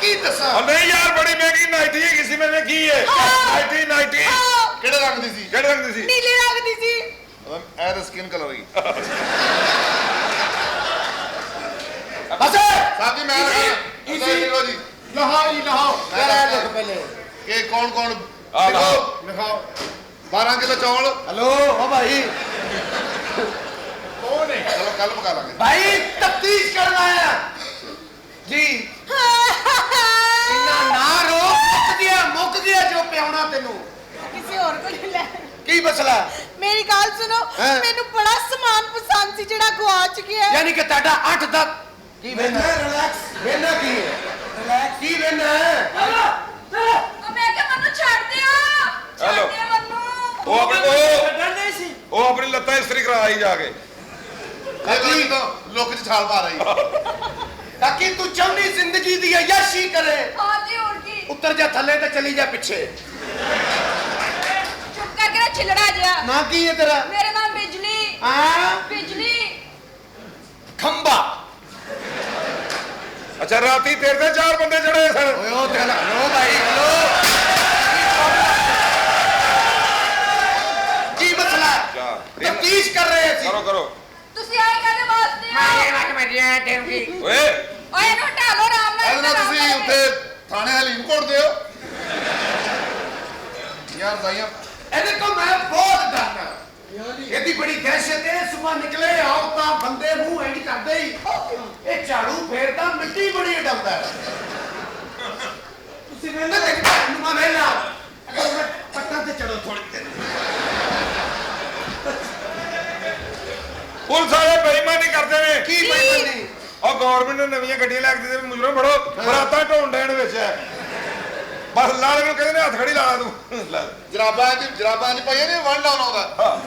ਕੀ ਦੱਸਾਂ ਨਹੀਂ ਯਾਰ ਬੜੀ ਮਹਿੰਗੀ ਨਾਈਟੀ ਹੈ ਕਿਸੇ ਨੇ ਕੀ ਹੈ ਨਾਈਟੀ ਹਾਂ, ਕਿਹੜੇ ਰੰਗ ਦੀ ਸੀ ਕਿਹੜੇ ਰੰਗ ਦੀ ਸੀ ਨੀਲੇ ਰੰਗ ਦੀ ਸੀ ਇਹ ਤਾਂ ਸਕਿਨ ਕਲਰ ਹੀ ਬਸ ਸਾਥੀ ਮੈਂ Easy. ਲਿਖੋ ਜੀ ਲਹਾਓ ਜੀ ਲਹਾਓ ਮੈਂ ਲਿਖ ਪਹਿਲੇ ਕਿ ਕੌਣ ਕੌਣ ਆ ਲਓ। ਲਿਖਾਓ 12 ਕਿਲੋ ਚੌਲ हेलो ओ भाई कौन है ਚਲੋ ਕੱਲ ਪਕਾ ਲਾਂਗੇ भाई तफ्तीश करना है जी इन्ना ना रो मुक गया जो प्याउना तेनू ਕਿਸੇ ਹੋਰ ਕੋਲ ਲੈ की मसला ਮੇਰੀ ਗੱਲ ਸੁਣੋ ਹੈਂ? ਮੈਨੂੰ ਬੜਾ ਸਮਾਨ ਪਸੰਦ ਸੀ ਜਿਹੜਾ ਗੁਆਚ ਗਿਆ ਹੈ। यानी कि ताड़ा 8 10 की वेना रिलैक्स वेना की है रिलैक्स की वेना है ਮੈਂ ਕਿ ਮੈਨੂੰ ਛੱਡ ਦਿਓ ਹੈਲੋ। ਛੱਡ ਦਿਓ ਮੈਨੂੰ ਉਹ ਆਪਣੀ ਉਹ ਆਪਣੀ ਲੱਤਾਂ ਇਸਤਰੀ ਕਰਾਈ ਜਾ ਕੇ ਕਾਕੀ ਤਾਂ ਲੋਕ ਚ ਛਾਲ ਮਾਰ ਰਹੀ ताकि तू चौनी जिंदगी दी यशी करे ਹਾਂ ਜੀ ਹੋਰ ਕੀ उतर जा थले ते चली जा पीछे ਚੁੱਪ ਕਰਕੇ ਨਾ ਛਿਲੜਾ ਜਿਆ ना की है तेरा ਮੇਰੇ ਨਾਮ ਬਿਜਲੀ हां ਬਿਜਲੀ खंबा ਅੱਛਾ ਰਾਤੀ ਤੇਰੇ ਤੇ 4 ਬੰਦੇ ਚੜੇ ਸਨ ओए ओ तेरा हेलो भाई हेलो की मसला जा। तफ्तीश कर रहे थे ਕਰੋ ਕਰੋ ਤੁਸੀਂ ਆਏ ਕਾਹਦੇ ਵਾਸਤੇ ਹੋ ਓਏ ਓਏ ਇਹਨੂੰ ਹਟਾ ਲਓ ਆਰਾਮ ਨਾਲ ਇਹਦੇ ਨਾਲ ਤੁਸੀਂ ਉੱਥੇ ਥਾਣੇ ਹਲੀਮ ਕੋਟਦੇ ਹੋ ਯਾਰ ਜ਼ਾਈਆਂ ਇਹਦੇ ਤੋਂ ਮੈਂ ਬਹੁਤ ਡਰਨਾ ਇਹਦੀ ਬੜੀ ਦਹਿਸ਼ਤ ਹੈ ਸੁਬਾ ਨਿਕਲੇ ਆਉ ਤਾਂ ਬੰਦੇ ਮੂੰਹ ਐਂਡ ਕਰਦੇ ਹੀ ਇਹ ਝਾੜੂ ਫੇਰਦਾ ਮਿੱਟੀ ਬੜੀ ਉਡਾਉਂਦਾ ਹੈ ਤੁਸੀਂ ਵੇਲੇ ਦੇਖਦਾ ਨੂੰ ਮੈਂ ਵੇਲਾ ਅਗਰ ਮੈਂ ਪੱਟਾਂ ਤੇ ਚੜੋ ਥੋੜੀ ਦੇਰ ਪੁਲਿਸ ਵਾਲੇ ਬੇਈਮਾਨੀ ਕਰਦੇ ਨੇ ਕੀ ਬੇਈਮਾਨੀ ਉਹ ਗਵਰਨਮੈਂਟ ਨੇ ਨਵੀਆਂ ਗੱਡੀਆਂ ਲੈ ਕੇ ਦਿੱਤੇ ਮੁਜਰਮ ਫੜੋ ਬਰਾਤਾਂ ਢੋਣ ਦੇਣ ਵਿੱਚ ਬਸ ਲਾਲ ਨੂੰ ਕਹਿੰਦੇ ਨੇ ਹੱਥ ਖੜੀ ਲਾ ਤੂੰ ਲੈ ਜਰਾਬਾਂ 'ਚ ਪਈਆਂ ਨੇ ਵਨ ਡਾਊਨ ਆਉਂਦਾ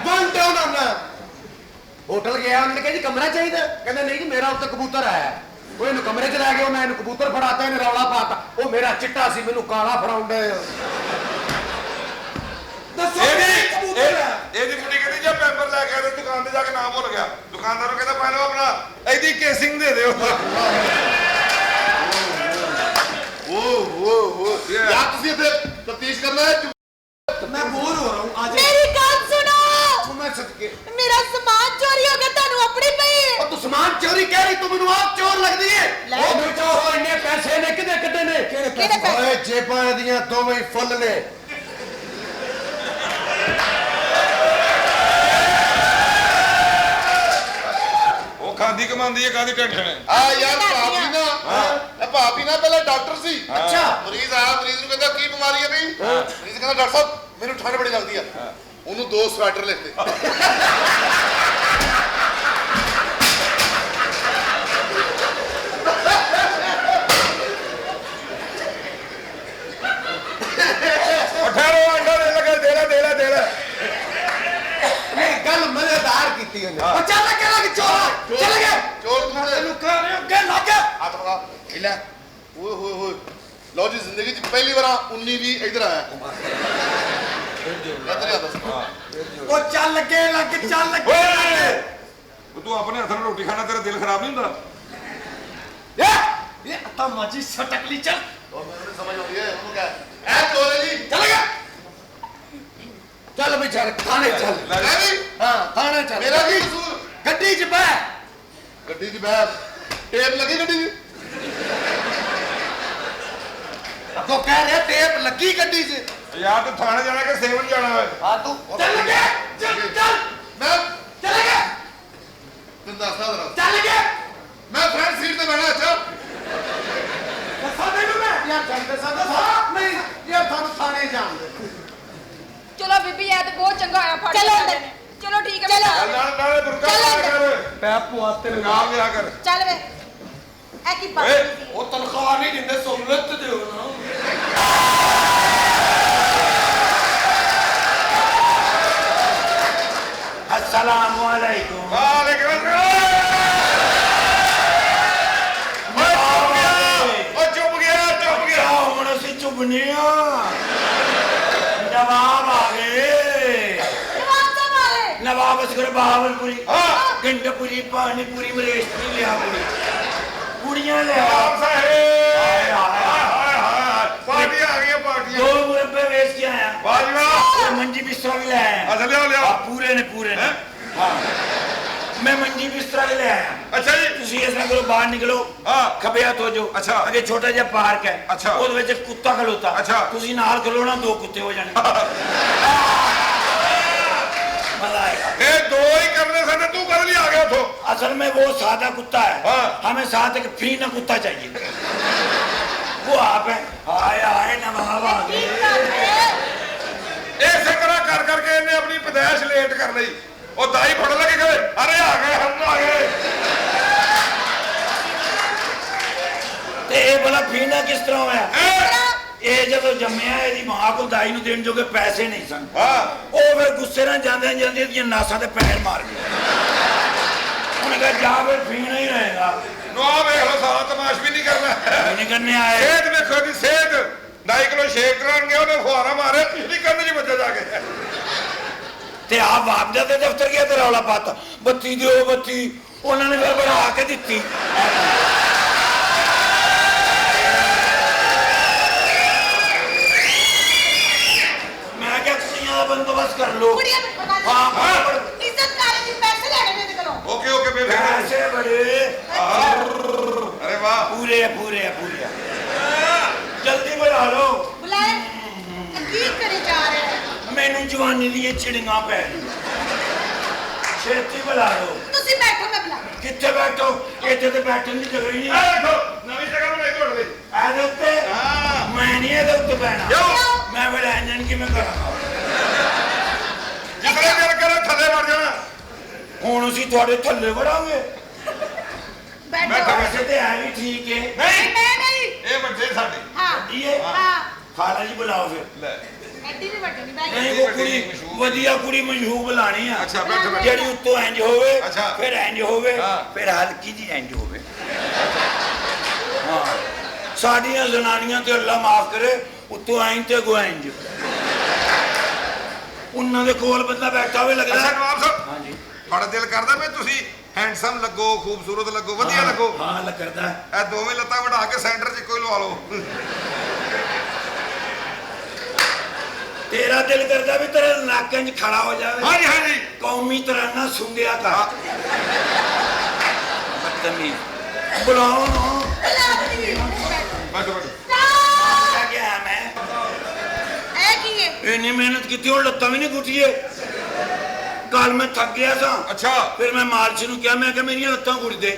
ਵਨ ਡਾਊਨ ਆਉਣਾ ਹੋਟਲ ਗਿਆ ਉਹਨੇ ਕਿਹਾ ਜੀ ਕਮਰਾ ਚਾਹੀਦਾ ਕਹਿੰਦਾ ਨਹੀਂ ਜੀ ਮੇਰਾ ਉੱਤੇ ਕਬੂਤਰ ਆਇਆ ਉਹ ਇਹਨੂੰ ਕਮਰੇ 'ਚ ਲੈ ਗਿਆ ਉਹਨਾਂ ਇਹਨੂੰ ਕਬੂਤਰ ਫੜਾਤਾ ਇਹਨੇ ਰੌਲਾ ਪਾਤਾ ਉਹ ਮੇਰਾ ਚਿੱਟਾ ਸੀ ਮੈਨੂੰ ਕਾਲਾ ਫੜਾਉਂਦਾ ਦੱਸੋ ਇਹਦੀ ਕੁੜੀ ਕਹਿੰਦੀ ਜੇ ਪੈਂਪਰ ਲੈ ਕੇ ਆਦੇ ਦੁਕਾਨ ਤੇ ਜਾ ਕੇ ਨਾਮ ਭੁੱਲ ਗਿਆ ਦੁਕਾਨਦਾਰ ਨੂੰ ਕਹਿੰਦਾ ਪਹਿਲਾਂ ਆਪਣਾ ਇਹਦੀ ਕੇਸਿੰਗ ਦੇ ਦਿਓ ਯਾਰ ਤੁਸੀਂ ਇੱਥੇ ਤਫਤੀਸ਼ ਕਰਨਾ ਹੈ मैं बोर हो रहा हूँ आज ਮੇਰੀ ਗੱਲ ਸੁਣੋ मैं सदके ਮੇਰਾ ਸਮਾਨ ਚੋਰੀ ਹੋ ਗਿਆ ਤੁਹਾਨੂੰ ਆਪਣੀ ਪਈ ਹੈ और तू सामान चोरी कह रही तू मैनू आप चोर लगदी है ਲੈ। ओ बेटा ओ इन्ने पैसे ने किदे कड्डे ने ਕਿਹੜੇ ਪੈਸੇ? ओए जेबां दियां दोवें फुੱल ने ਖਾਂਦੀ ਕਮਾਉਂਦੀ ਹੈ ਕਾਹਦੀ ਟੈਨਸ਼ਨ ਹੈ ਆ ਯਾਰ ਭਾਪੀ ਨਾ ਇਹ ਭਾਪੀ ਨਾ ਪਹਿਲਾਂ ਡਾਕਟਰ ਸੀ ਅੱਛਾ ਮਰੀਜ਼ ਆਇਆ ਮਰੀਜ਼ ਨੂੰ ਕਹਿੰਦਾ ਕੀ ਬਿਮਾਰੀ ਹੈ ਬਈ ਮਰੀਜ਼ ਕਹਿੰਦਾ ਡਾਕਟਰ ਸਾਹਿਬ ਮੈਨੂੰ ਠੰਡ ਬੜੀ ਲੱਗਦੀ ਆ ਉਹਨੂੰ 2 ਸਵੈਟਰ ਲਿਖਤੇ ਠਹਿਰੋ ਅੰਡਾ ਦੇ ਲਗਾ ਦੇ ਲੈ ਨਹੀਂ ਗੱਲ ਮਜ਼ੇਦਾਰ ਕੀਤੀ ਉਹਨੇ ਉਹ ਚੱਲ ਕੇ ਲੱਗ ਚੋਰ ਚੱਲ ਗਿਆ ਚੋਰ ਤੁਸੀਂ ਲੋਕਾਂ ਨੇ ਅੱਗੇ ਲੱਗ ਗਿਆ ਹੱਥ ਲਗਾ ਲੈ ਓਏ ਹੋਏ ਹੋਏ ਲਓ ਜੀ ਜ਼ਿੰਦਗੀ 'ਚ ਪਹਿਲੀ ਵਾਰ 19 ਵੀ ਇੱਧਰ ਆਇਆ ਇੱਧਰ ਆ ਦੱਸ ਉਹ ਚੱਲ ਕੇ ਲੱਗ ਓਏ ਤੂੰ ਆਪਣੇ ਹੱਥ ਨਾਲ ਰੋਟੀ ਖਾਣਾ ਤੇਰਾ ਦਿਲ ਖਰਾਬ ਨਹੀਂ ਹੁੰਦਾ ਇਹ ਤਾਂ ਮਾਜੀ ਸਟਕਲੀ ਚੱਲ ਉਹ ਮੈਨੂੰ ਸਮਝ ਆਉਂਦੀ ਹੈ ਉਹਨੂੰ ਕਹਿ ਐ ਚੋਰੇ ਜੀ ਚੱਲ ਗਿਆ ਚੱਲ ਬਈ ਚੱਲ ਥਾਣੇ ਚੱਲ ਮੈਂ ਵੀ ਹਾਂ ਥਾਣੇ ਚੱਲ ਮੇਰਾ ਕੀ ਕਸੂਰ ਗੱਡੀ 'ਚ ਬੈ ਗੱਡੀ 'ਚ ਬੈਠ ਟੇਪ ਲੱਗੀ ਗੱਡੀ 'ਚ ਤੋ ਕਹਿ ਰਿਹਾ ਟੇਪ ਲੱਗੀ ਗੱਡੀ 'ਚ ਯਾਰ ਤੂੰ ਥਾਣੇ ਜਾਣਾ ਕਿ ਸੇਵਨ ਜਾਣਾ ਓਏ ਆ ਤੂੰ ਚੱਲ ਗਿਆ ਚੱਲ ਮੈਂ ਚੱਲ ਗਿਆ ਤੈਨੂੰ ਦੱਸਦਾ ਜ਼ਰਾ ਚੱਲ ਗਿਆ ਮੈਂ ਫਰੰਟ ਸੀਟ ਤੇ ਬੈਠਾ ਅੱਛਾ ਦੱਸਾਂ ਤੈਨੂੰ ਮੈਂ ਯਾਰ ਚੱਲ ਦੱਸਾਂ ਨਹੀਂ ਯਾਰ ਤੁਹਾਨੂੰ ਥਾਣੇ ਜਾਣ ਦੇ ਚਲੋ ਬੀਬੀ ਇਹ ਤਾਂ ਬਹੁਤ ਚੰਗਾ ਹੋਇਆ ਫੜ ਚਲੋ ਲਿਆ ਅੰਦਰ। ਇਹਨੇ। ਚਲੋ ਠੀਕ ਹੈ ਚਲੋ। ਬੇਟਾ। ਨਾਲੇ ਬੁਰਕਾ ਚੱਲ ਪਾ ਅੰਦਰ। ਕਰ ਪੈਪ ਪੁਆਤੇ ਨਾਮ ਲਿਆ ਕਰ ਚੱਲ ਵੇ ਇਹ ਕੀ ਬਾਤ ਓਏ ਸੀ ਉਹ ਤਨਖਾਹ ਨਹੀਂ ਦਿੰਦੇ ਸਹੂਲਤ ਦਿਓ ਨਾ अस्सलाम वालेकुम ਵਾਲੇਕੁਮ ਚੁੱਪ ਗਿਆ ਹੁਣ ਅਸੀਂ ਚੁੱਪਨੇ ਆ ਨਵਾਬ ਆ ਗਏ ਨਵਾਬ ਸਾਹਿਬ ਵਾਲੇ ਨਵਾਬ ਅਸਗਰ ਬਹਾਵਲਪੁਰੀ ਹਾਂ ਗੰਡਪੁਰੀ ਪਾਣੀਪੁਰੀ ਮਲੇਸ਼ਪੁਰੀ ਲਿਆਪੁਰੀ ਕੁੜੀਆਂ ਲਿਆ ਆਪ ਸਾਹਿਬ ਹਾਏ ਪਾਰਟੀਆਂ ਆ ਗਈਆਂ ਪਾਰਟੀਆਂ ਦੋ ਮੁਰੱਬੇ ਵੇਚ ਕੇ ਆਇਆ ਬਾਜਵਾ ਤੇ ਮੰਜੀ ਬਿਸਤਰਾ ਵੀ ਲੈ ਆਇਆ ਅੱਛਾ ਲਿਆਓ ਆ ਪੂਰੇ ਨੇ ਹੈਂ? ਹਾਂ ਮੈਂ ਮੰਜੀ ਬਿਸਤਰਾ ਵੀ ਲੈ ਆਇਆ ਅੱਛਾ ਜੀ ਤੁਸੀਂ ਇਸ ਤਰ੍ਹਾਂ ਕਰੋ ਬਾਹਰ ਨਿਕਲੋ ਹਾਂ ਖੱਬੇ ਹੱਥ ਹੋ ਜਾਓ ਅੱਛਾ। ਅੱਗੇ ਛੋਟਾ ਜਿਹਾ ਪਾਰਕ ਹੈ ਅੱਛਾ। ਉਹਦੇ ਵਿੱਚ ਇੱਕ ਕੁੱਤਾ ਖਲੋਤਾ ਅੱਛਾ। ਤੁਸੀਂ ਨਾਲ ਖਲੋਣਾ 2 ਕੁੱਤੇ ਹੋ ਜਾਣਗੇ मजा आएगा ਇਹ ਦੋ ਹੀ करने सने तू कब लिए आ गया उठो असल में वो सादा कुत्ता है हाँ। हमें साथ एक फीना कुत्ता चाहिए वो आप है हाय हाय नवाब आ ठीक गए बात है ऐसे तरह कर करके इन्हें अपनी पैदाइश लेट कर ली और दाई फड़ लगे गए अरे आ गए हम आ गए ते ये भला फीना किस तरह होया हैं? ਇਹ ਜਦੋਂ ਜੰਮਿਆ ਇਹਦੀ ਮਾਂ ਕੋਲ ਦਾਈ ਨੂੰ ਦੇਣ ਜੋਗੇ ਪੈਸੇ ਨਹੀਂ ਸਨ हाँ ਉਹ ਫਿਰ ਗੁੱਸੇ ਨਾਲ ਜਾਂਦੇ ਇਹਦੀਆਂ ਨਾਸਾਂ ਤੇ ਪੈਰ ਮਾਰ ਗਏ ਉਹਨੇ ਕਿਹਾ ਜਾ ਫਿਰ ਫੀਣਾ ਹੀ ਰਹੇਗਾ नो देख लो सारा तमाश भी नहीं करना ਨਹੀਂ ਕਰਨੇ ਆਏ सेहत देखो जी सेहत 2.5 किलो शेक करान गए उन्हें फुहारा मारे पिछली करने जी बच्चा जाके ਤੇ ਆਪ ਵਾਪਦਾ ਤੇ ਦਫ਼ਤਰ ਗਿਆ ਤੇ ਰੌਲਾ ਪਾਤਾ ਬੱਤੀ ਦਿਓ ਬੱਤੀ ਉਹਨਾਂ ਨੇ ਫਿਰ ਬਣਾ ਕੇ ਦਿੱਤੀ ਮੈਂ ਕਿਹਾ ਕੁੜੀਆਂ ਦਾ ਬੰਦੋਬਸਤ ਕਰ ਲਓ ਕੁੜੀਆਂ ਨੂੰ ਪਤਾ ਨਹੀਂ ਹਾਂ ਹਾਂ ਇੱਜ਼ਤ ਕਰ ਦੀ ਪੈਸੇ ਲੈਣੇ ਨੇ ਇਹਦੇ ਕੋਲੋਂ ओके ओके बेफिक्र ਪੈਸੇ ਬੜੇ अरे वाह ਪੂਰੇ ਆ ਪੂਰੇ ਆ ਪੂਰੇ ਆ ਜਲਦੀ ਬਣਾ ਲਓ ਬੁਲਾਏ ਇਹ ਕੀ ਕਰੀ ਜਾ ਰਿਹਾ ਹੈ ਮੈਨੂੰ ਜਵਾਨੀ ਦੀਆਂ ਚਿੜੀਆਂ ਪੈ ਛੇਤੀ ਬੁਲਾ ਲਓ ਤੁਸੀਂ ਬੈਠੋ ਮੈਂ ਬੁਲਾ ਕਿੱਥੇ ਬੈਠੋ ਇੱਥੇ ਤੇ ਬੈਠਣ ਦੀ ਜਗ੍ਹਾ ਹੀ ਨਹੀਂ ए देखो नवी जगह बनाई तोड़ दी ਇਹਦੇ ਉੱਤੇ हाँ ਮੈਂ ਨਹੀਂ ਇਹਦੇ ਉੱਤੇ ਬਹਿਣਾ क्यों ਮੈਂ ਬੜਾ ਇੰਜਨ ਕਿਵੇਂ ਕਰਾਂਗਾ जितने देर करे थले मर जाना ਹੁਣ ਅਸੀਂ ਤੁਹਾਡੇ ਥੱਲੇ ਵੜਾਂਗੇ ਬੈਠੋ ਵੈਸੇ ਤੇ ਹੈ ਵੀ ਠੀਕ ਹੈ नहीं ਮੈਂ ਨਹੀਂ ये बच्चे साडे ਹਾਂ ਇਹ ਹਾਂ ਖਾਲਾ ਜੀ ਬੁਲਾਓ ਫਿਰ ले ਐਡੀ ਨਹੀਂ ਵੱਡੀ ਨਹੀਂ ਬੈਠ ਨਹੀਂ ਉਹ ਕੁੜੀ ਵਧੀਆ ਕੁੜੀ ਮਸ਼ਹੂਰ ਬੁਲਾਣੀ ਆ अच्छा बैठ बैठ ਜਿਹੜੀ ਉੱਤੋਂ ਇੰਜ ਹੋਵੇ ਅੱਛਾ। ਫਿਰ ਇੰਜ ਹੋਵੇ ਹਾਂ। ਫਿਰ ਹਲਕੀ ਜੀ ਇੰਜ ਹੋਵੇ ਹਾਂ ਸਾਡੀਆਂ ਜ਼ਨਾਨੀਆਂ ਤੇ ਅੱਲਾ ਮਾਫ ਕਰੇ ਉੱਤੋਂ ਐਂ ਤੇ ਗੋ ਇੰਜ ਉਹਨਾਂ ਦੇ ਕੋਲ ਬੰਦਾ ਬੈਠਾ ਹੋਵੇ अच्छा ਲੱਗਦਾ नवाब साहब ਹਾਂਜੀ बड़ा दिल करदा मैं तुसी हैंडसम लगो खूबसूरत लगो वधिया लगो ਹਾਂ ਲੱਗਦਾ ਇਹ ਦੋਵੇਂ ਲੱਤਾਂ ਵਢਾ ਕੇ ਸੈਂਟਰ 'ਚ ਕੋਈ ਲਵਾ ਲਓ ਤੇਰਾ ਦਿਲ ਕਰਦਾ ਵੀ ਤੇਰੇ ਨਾਕਾਂ 'ਚ ਖੜਾ ਹੋ ਜਾਵੇ ਹਾਂਜੀ ਹਾਂਜੀ ਕੌਮੀ ਤਰਾਨਾ ਸੁੰਗਿਆ ਕਰ ਬਦਤਮੀਜ਼ ਬੁਲਾਓ ਨਾ ਬੈਠੋ ਬੈਠੋ ਕਿਆ ਕਿਹਾ ਮੈਂ ਇਹ ਕੀ ਹੈ ਇੰਨੀ ਮਿਹਨਤ ਕੀਤੀ ਹੁਣ ਲੱਤਾਂ ਵੀ ਨਹੀਂ ਗੁੱਟੀਏ ਕੱਲ ਮੈਂ ਥੱਕ ਗਿਆ ਸਾਂ। ਅੱਛਾ ਫਿਰ ਮੈਂ ਮਾਲਸ਼ ਨੂੰ ਕਿਹਾ, ਮੈਂ ਕਿਹਾ ਮੇਰੀਆਂ ਲੱਤਾਂ ਘੁੱਟ ਦੇ।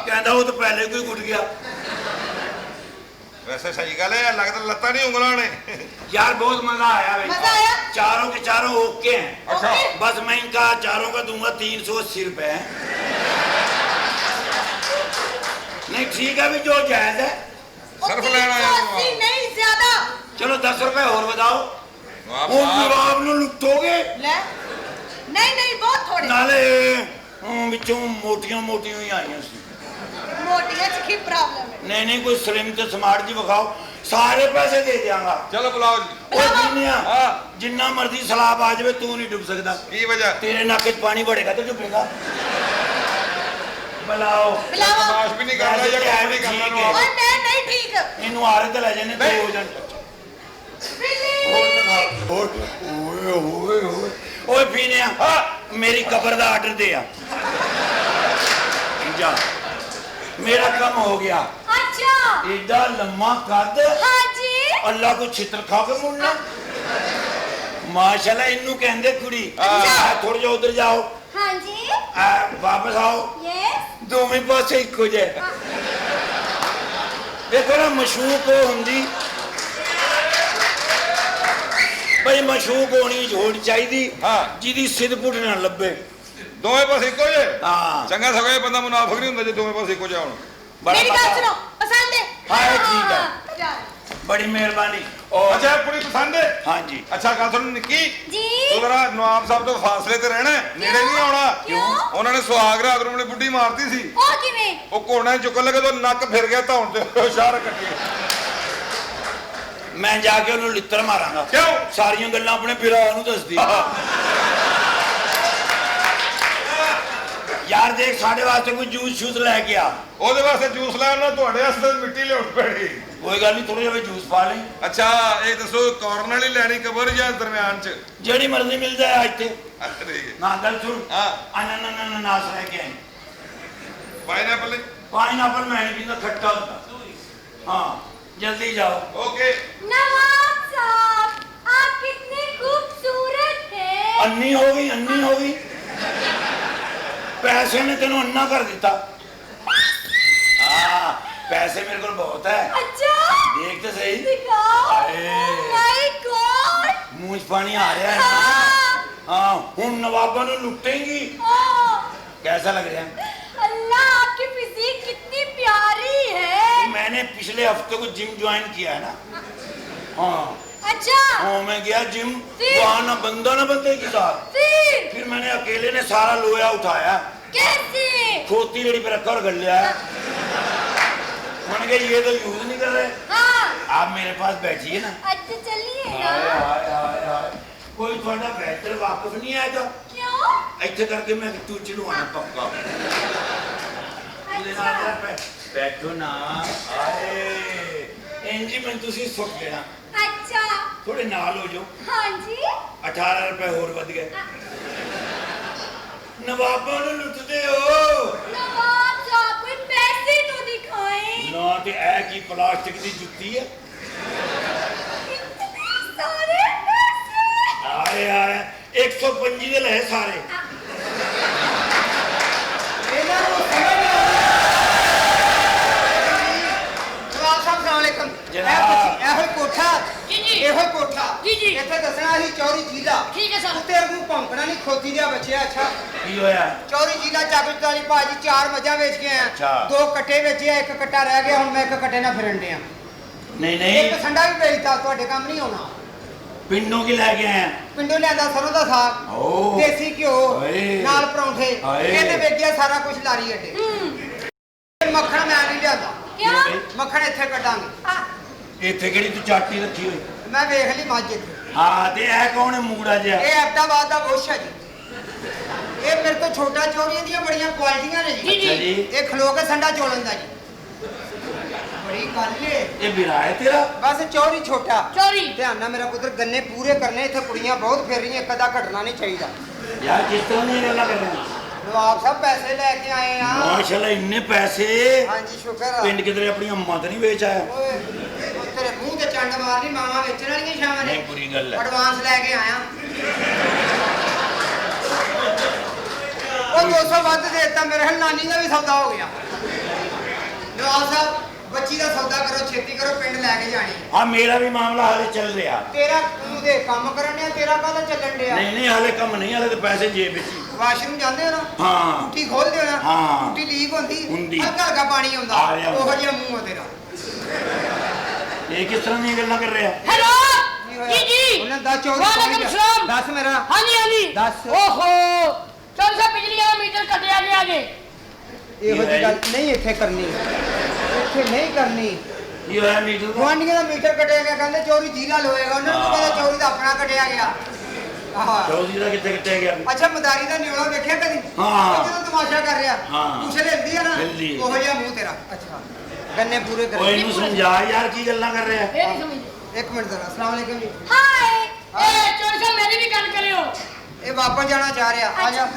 ਕਹਿੰਦਾ ਉਹ ਤਾਂ ਪਹਿਲੇ ਕੋਈ ਘੁੱਟ ਗਿਆ। ਵੈਸੇ ਸਹੀ ਗੱਲ ਹੈ, ਲੱਗਦਾ ਲੱਤਾਂ ਨਹੀਂ ਉਂਗਲਾਂ ने यार बहुत मजा आया भाई। मजा आया? चारों के चारों ओके हैं। अच्छा बस मैं इनका चारों का दूंगा 380 रुपए। नहीं ठीक है भी, जो जायज है। सर्फ लेना है 380 नहीं ज्यादा। चलो 10 रुपए और बताओ। वाह, वो वाह। नवाब ਨੂੰ ਲੁੱਟੋਗੇ? ले नहीं नहीं बहुत थोड़े। ਨਾਲੇ ਵਿੱਚੋਂ ਮੋਟੀਆਂ ਮੋਟੀਆਂ ਹੀ ਆਈਆਂ ਸੀ। मोटिया च की प्रॉब्लम है? नहीं नहीं कोई स्लिम ਤੇ ਸਮਾਰਟ ਜੀ ਵਿਖਾਓ, ਸਾਰੇ ਪੈਸੇ ਦੇ ਦਿਆਂਗਾ। चलो बुलाओ जी। ਉਹ ਜਿੰਨਿਆ ਜਿੰਨਾ ਮਰਜ਼ੀ ਸਲਾਬ ਆ ਜਾਵੇ ਤੂੰ ਨਹੀਂ ਡੁੱਬ ਸਕਦਾ। की वजह ਤੇਰੇ ਨੱਕ 'ਚ ਪਾਣੀ ਵੜੇਗਾ ਤੇ ਡੁੱਬੇਗਾ। ਬੁਲਾਓ। बुलाओ। बर्दाश्त भी नहीं करना या काम नहीं करना ठीक नो। है। और मैं नहीं ठीक। ਇਹਨੂੰ ਆਰੇ ਤੇ ਲੈ ਜਾਣੇ ਦੋ ਹੋ ਜਾਣ। ਹੋਰ ਦਿਖਾ। ਹੋਰ ਓਏ ਓਏ ਓਏ ਓਏ ਫੀਨਿਆ, ਮੇਰੀ ਕਬਰ ਦਾ ਆਰਡਰ ਦੇ ਆ ਜਾ। मेरा कम हो गया। अच्छा एडा लम्मा कद। हाँ जी अल्लाह को छित्र खा के मुड़ना। माशाल्लाह इन्नू कहंदे कुड़ी। थोड़ा जा उधर जाओ। हाँ जी वापस आओ। यस दोवें पासे इको जे। देखो ना मशूक हो हुंदी भाई, मशूक होनी होनी चाहिए। हाँ जिदी सिद पुट ना लब्बे। दोवें पास इको जे। हाँ चंगा सगो ये बंदा मुनाफिक नहीं हुंदा जे दोवें पास इको जा हुन। मेरी बात सुनो, पसंद है? हाँ ठीक है, चल। बड़ी मेहरबानी। और अच्छा कुड़ी पसंद है? हाँ जी। अच्छा गल सुन निक्की, जी तू जरा नवाब साहब तो फासले ते रहना है, नेड़े नहीं आउणा। क्यों? उन्होंने सुहाग रात ਨੂੰ ਬੁੱਢੀ ਮਾਰਤੀ ਸੀ। ਉਹ ਕਿਵੇਂ? ਉਹ ਘੋੜਾ ਚੁੱਕਣ ਲੱਗੇ ਤਾਂ ਨੱਕ ਫਿਰ ਗਿਆ ਧੌਣ ਤੇ ਸ਼ਾਰ ਕੱਟੀ। मैं जाके उन्होंने लित्र मारांगा। क्यों? सारियां गल्लां अपने भरा ਨੂੰ ਦੱਸਦੀ। यार देख साढ़े वास्ते कोई जूस शूस लेके आ। ਉਹਦੇ ਵਾਸਤੇ ਜੂਸ ਲੈਣ ਨਾਲ ਤੁਹਾਡੇ ਵਾਸਤੇ ਮਿੱਟੀ ਲਿਆਉਣ ਪੈਣੀ। कोई गल नहीं, थोड़ा जिहा जूस पा लें। ਅੱਛਾ ਇਹ ਦੱਸੋ ਕਾਰਨਰ ਵਾਲੀ ਲੈਣੀ ਕਬਰ ਜਾਂ ਦਰਮਿਆਨ ਚ? जेड़ी मर्जी मिल जाए आज ते। ਅਰੇ ना गल सुन। हाँ अनानास लेके आई। ਪਾਈਨਐਪਲ पाइनएप्पल मैं नहीं पींदा, खट्टा होता। हाँ जल्दी जाओ। ओके। नवाब साहब, आप कितने खूबसूरत हैं। अन्नी हो गई, अन्नी हो गई। पैसे ने तेन अन्ना कर दिता। हाँ पैसे मेरे को बहुत है। अच्छा देख तो सही। दिखाओ। अरे। Oh my God। मुंह च पानी आ रहा है ना। हाँ हुन नवाबा नु लुटेंगी। ओह, कैसा लग रहा है? अल्लाह आपकी फिजिक कितनी प्यारी है। मैंने पिछले हफ्ते को जिम ज्वाइन किया है ना। हाँ अच्छा हाँ मैं गया जिम, वहाँ ना बंदा ना बंदे के साथ। फिर मैंने अकेले ने सारा लोया उठाया। कैसे? खोती रेडी पे रखा और गल लिया। मैंने कहा ये तो यूज नहीं कर रहे। हाँ आप मेरे पास बैठिए ना। अच्छा चलिए हाय ना। हाय हाय हाय, कोई थोड़ा बेहतर वापस नहीं आएगा। क्यों? ऐसे करके मैं तू चलवाना पक्का। बैठो ना। आए इंजी मैं तुसी सुट लेना। अच्छा थोड़े नाल हो जाओ। हाँ जी 18 रुपए और बढ़ गए। नवाबा ने लुटते हो। नवाब साहब कोई पैसे तो दिखाएं। ना ते ऐ की प्लास्टिक दी जुत्ती है। इतने सारे पैसे। आए आए 125 दे ले सारे। ਇਹੋ ਕੋਠਾ ਜੀ ਜੀ ਇਹੋ ਕੋਠਾ ਜੀ ਜੀ ਇੱਥੇ ਦੱਸਣਾ ਸੀ ਚੌਰੀ ਜੀਲਾ ਠੀਕ ਹੈ ਸਰ ਤੇਰੇ ਨੂੰ ਭੌਂਕਣਾ ਨਹੀਂ ਖੋਤੀ ਜਿਹਾ ਬੱਚਿਆ। ਅੱਛਾ की होया? ਚੌਰੀ ਜੀਲਾ ਚਾਕਰਤਾਲੀ ਭਾਜੀ 4 ਮੱਝਾਂ ਵੇਚ ਕੇ ਆਇਆ। ਅੱਛਾ। 2 ਕੱਟੇ ਵੇਚੇ ਆ, 1 ਕੱਟਾ ਰਹਿ ਗਿਆ। ਹੁਣ ਮੈਂ 1 ਕੱਟੇ ਨਾਲ ਫਿਰਨ ਡਿਆ। नहीं ਇੱਕ नहीं ਸੰਡਾ ਵੀ ਵੇਚਦਾ, ਤੁਹਾਡੇ ਕੰਮ ਨਹੀਂ ਆਉਣਾ। पिंडों की लेके आए। ਪਿੰਡੋਂ ਲਿਆਂਦਾ ਸਰੋਂ ਦਾ ਸਾਗ, ओ ਦੇਸੀ ਘਿਓ ਹਾਏ। ਨਾਲ ਪਰੌਂਠੇ। ਹਾਏ। ਇਹਨੇ ਵੇਚਿਆ ਸਾਰਾ ਕੁਝ ਲਾਰੀ ਅੱਡੇ। ਮੱਖਣ ਮੈਂ ਨਹੀਂ ਲਿਆਂਦਾ। क्यों? ਮੱਖਣ ਇੱਥੇ ਕੱਢਾਂਗੇ। इत्थे केड़ी तू चाटी रखी हुई? ਮੈਂ ਵੇਖ ਲਈ ਮੱਝ ਇੱਥੇ। हाँ ते ऐ कौन है मुगड़ा जिहा? ਇਹ ਅਹਿਮਦਾਬਾਦ ਦਾ ਬੋਸ਼ ਹੈ ਜੀ। ਇਹ ਮੇਰੇ ਕੋਲ ਛੋਟਾ ਚੋਰੀਆਂ ਦੀਆਂ ਬੜੀਆਂ ਕੁਆਲਿਟੀਆਂ ਨੇ ਜੀ। अच्छा जी ਇਹ ਖਲੋ ਕੇ ਸੰਡਾ ਚੋਲਣ ਦਾ ਜੀ। ਬੜੀ ਗੱਲ ਏ। ये बिरा है तेरा? ਬਸ ਚੋਰੀ ਛੋਟਾ। ਚੋਰੀ ਧਿਆਨ ਨਾਲ ਮੇਰਾ ਪੁੱਤਰ ਗੰਨੇ ਪੂਰੇ ਕਰਨੇ। ਇੱਥੇ ਕੁੜੀਆਂ ਬਹੁਤ ਫਿਰ ਰਹੀਆਂ, ਇੱਕ ਅੱਧਾ ਘਟਣਾ ਨਹੀਂ ਚਾਹੀਦਾ। यार किस तरह नहीं गल्ला कर रहे हैं? ਨਵਾਬ ਸਾਹਿਬ ਪੈਸੇ ਲੈ ਕੇ ਆਏ ਆ। माशाल्लाह इन्ने पैसे। ਹਾਂਜੀ ਸ਼ੁਕਰ ਆ। पिंड किधरे अपनी अम्मा तो नहीं बेच आया? ਓਏ ਉਹ ਤੇਰੇ ਮੂੰਹ ਤੇ ਚੰਡ ਮਾਰਨੀ, ਮਾਵਾਂ ਵੇਚਣ ਵਾਲੀਆਂ ਸ਼ਾਮਾਂ ਨੇ। नहीं बुरी गल है। ਐਡਵਾਂਸ ਲੈ ਕੇ ਆਇਆ। 200 ਵੱਧ ਦੇ ਦਿੱਤਾ ਮੇਰੇ ਹਲ ਨਾਨੀ ਦਾ ਵੀ ਸੌਦਾ ਹੋ ਗਿਆ ਨਵਾਬ ਸਾਹਿਬ ਬੱਚੀ ਦਾ ਸੌਦਾ ਕਰੋ ਛੇਤੀ ਕਰੋ ਪਿੰਡ ਲੈ ਕੇ ਜਾਣੀ हाँ मेरा भी मामला हाले चल रहा ਤੇਰਾ ਤੂੰ ਦੇ ਕੰਮ ਕਰਨ ਡਿਆ ਤੇਰਾ ਕਾਹਦਾ ਚੱਲਣ ਡਿਆ नहीं हाले कम नहीं हाले तो पैसे जेब विच ही। ਵਾਸ਼ਰੂਮ ਜਾਂਦੇ ਹੋ ਨਾ हाँ ਟੂਟੀ ਖੋਲ ਦੇਣਾ ਹਾਂ। ਟੂਟੀ ਲੀਕ ਹੁੰਦੀ ਹੁੰਦੀ। ਹਲਕਾ ਹਲਕਾ ਪਾਣੀ ਆਉਂਦਾ ਆ ਰਿਹਾ ਉਹੋ ਜਿਹਾ ਮੂੰਹ ਆ ਤੇਰਾ ये किस तरह नहीं गल्ला कर रहे हैं हेलो ਕੀ ਹੋਇਆ? जी जी ਉਹਨਾਂ ਦਾ ਚੋਰੀ वालेकुम सलाम ਦੱਸ ਮੇਰਾ हाँ जी हाँ जी दस। ओहो चल सा बिजली वाला मीटर कटिया गया आगे ਇਹੋ ਜਿਹੀ ਗੱਲ ਨਹੀਂ ਇੱਥੇ ਕਰਨੀ ਇੱਥੇ ਨਹੀਂ ਕਰਨੀ ये है मीटर का ਗੁਆਂਢੀਆਂ ਦਾ ਮੀਟਰ ਕੱਟਿਆ ਗਿਆ ਕਹਿੰਦੇ ਚੋਰੀ ਜੀਲਾ ਹੋਏਗਾ ਉਹਨਾਂ ਨੂੰ ਕਹਿੰਦਾ ਚੋਰੀ ਦਾ ਆਪਣਾ ਕੱਟਿਆ ਗਿਆ ਆਹ चौधरी का कितने कितने गया ਅੱਛਾ ਮਦਾਰੀ ਦਾ ਨਿਓਲਾ ਵੇਖਿਆ ਕਦੀ ਹਾਂ। ਉਹ ਜਦੋਂ ਤਮਾਸ਼ਾ ਕਰ ਰਿਹਾ ਹਾਂ। ਪੁੱਛ ਲੈਂਦੀ ਆ ਨਾ ਹਿਲਦੀ। ਉਹੋ ਜਿਹਾ ਮੂੰਹ ਤੇਰਾ ਅੱਛਾ ਗੰਨੇ ਪੂਰੇ ਕਰ कोई नहीं समझा यार की गल्ला कर रहे हैं ये नहीं समझ ਇੱਕ ਮਿੰਟ ਜ਼ਰਾ अस्सलाम वालेकुम जी हाय ए चल सा मेरी भी गल करियो ਇਹ ਵਾਪਸ ਜਾਣਾ ਚਾਹ ਰਿਹਾ ਆ ਜਾ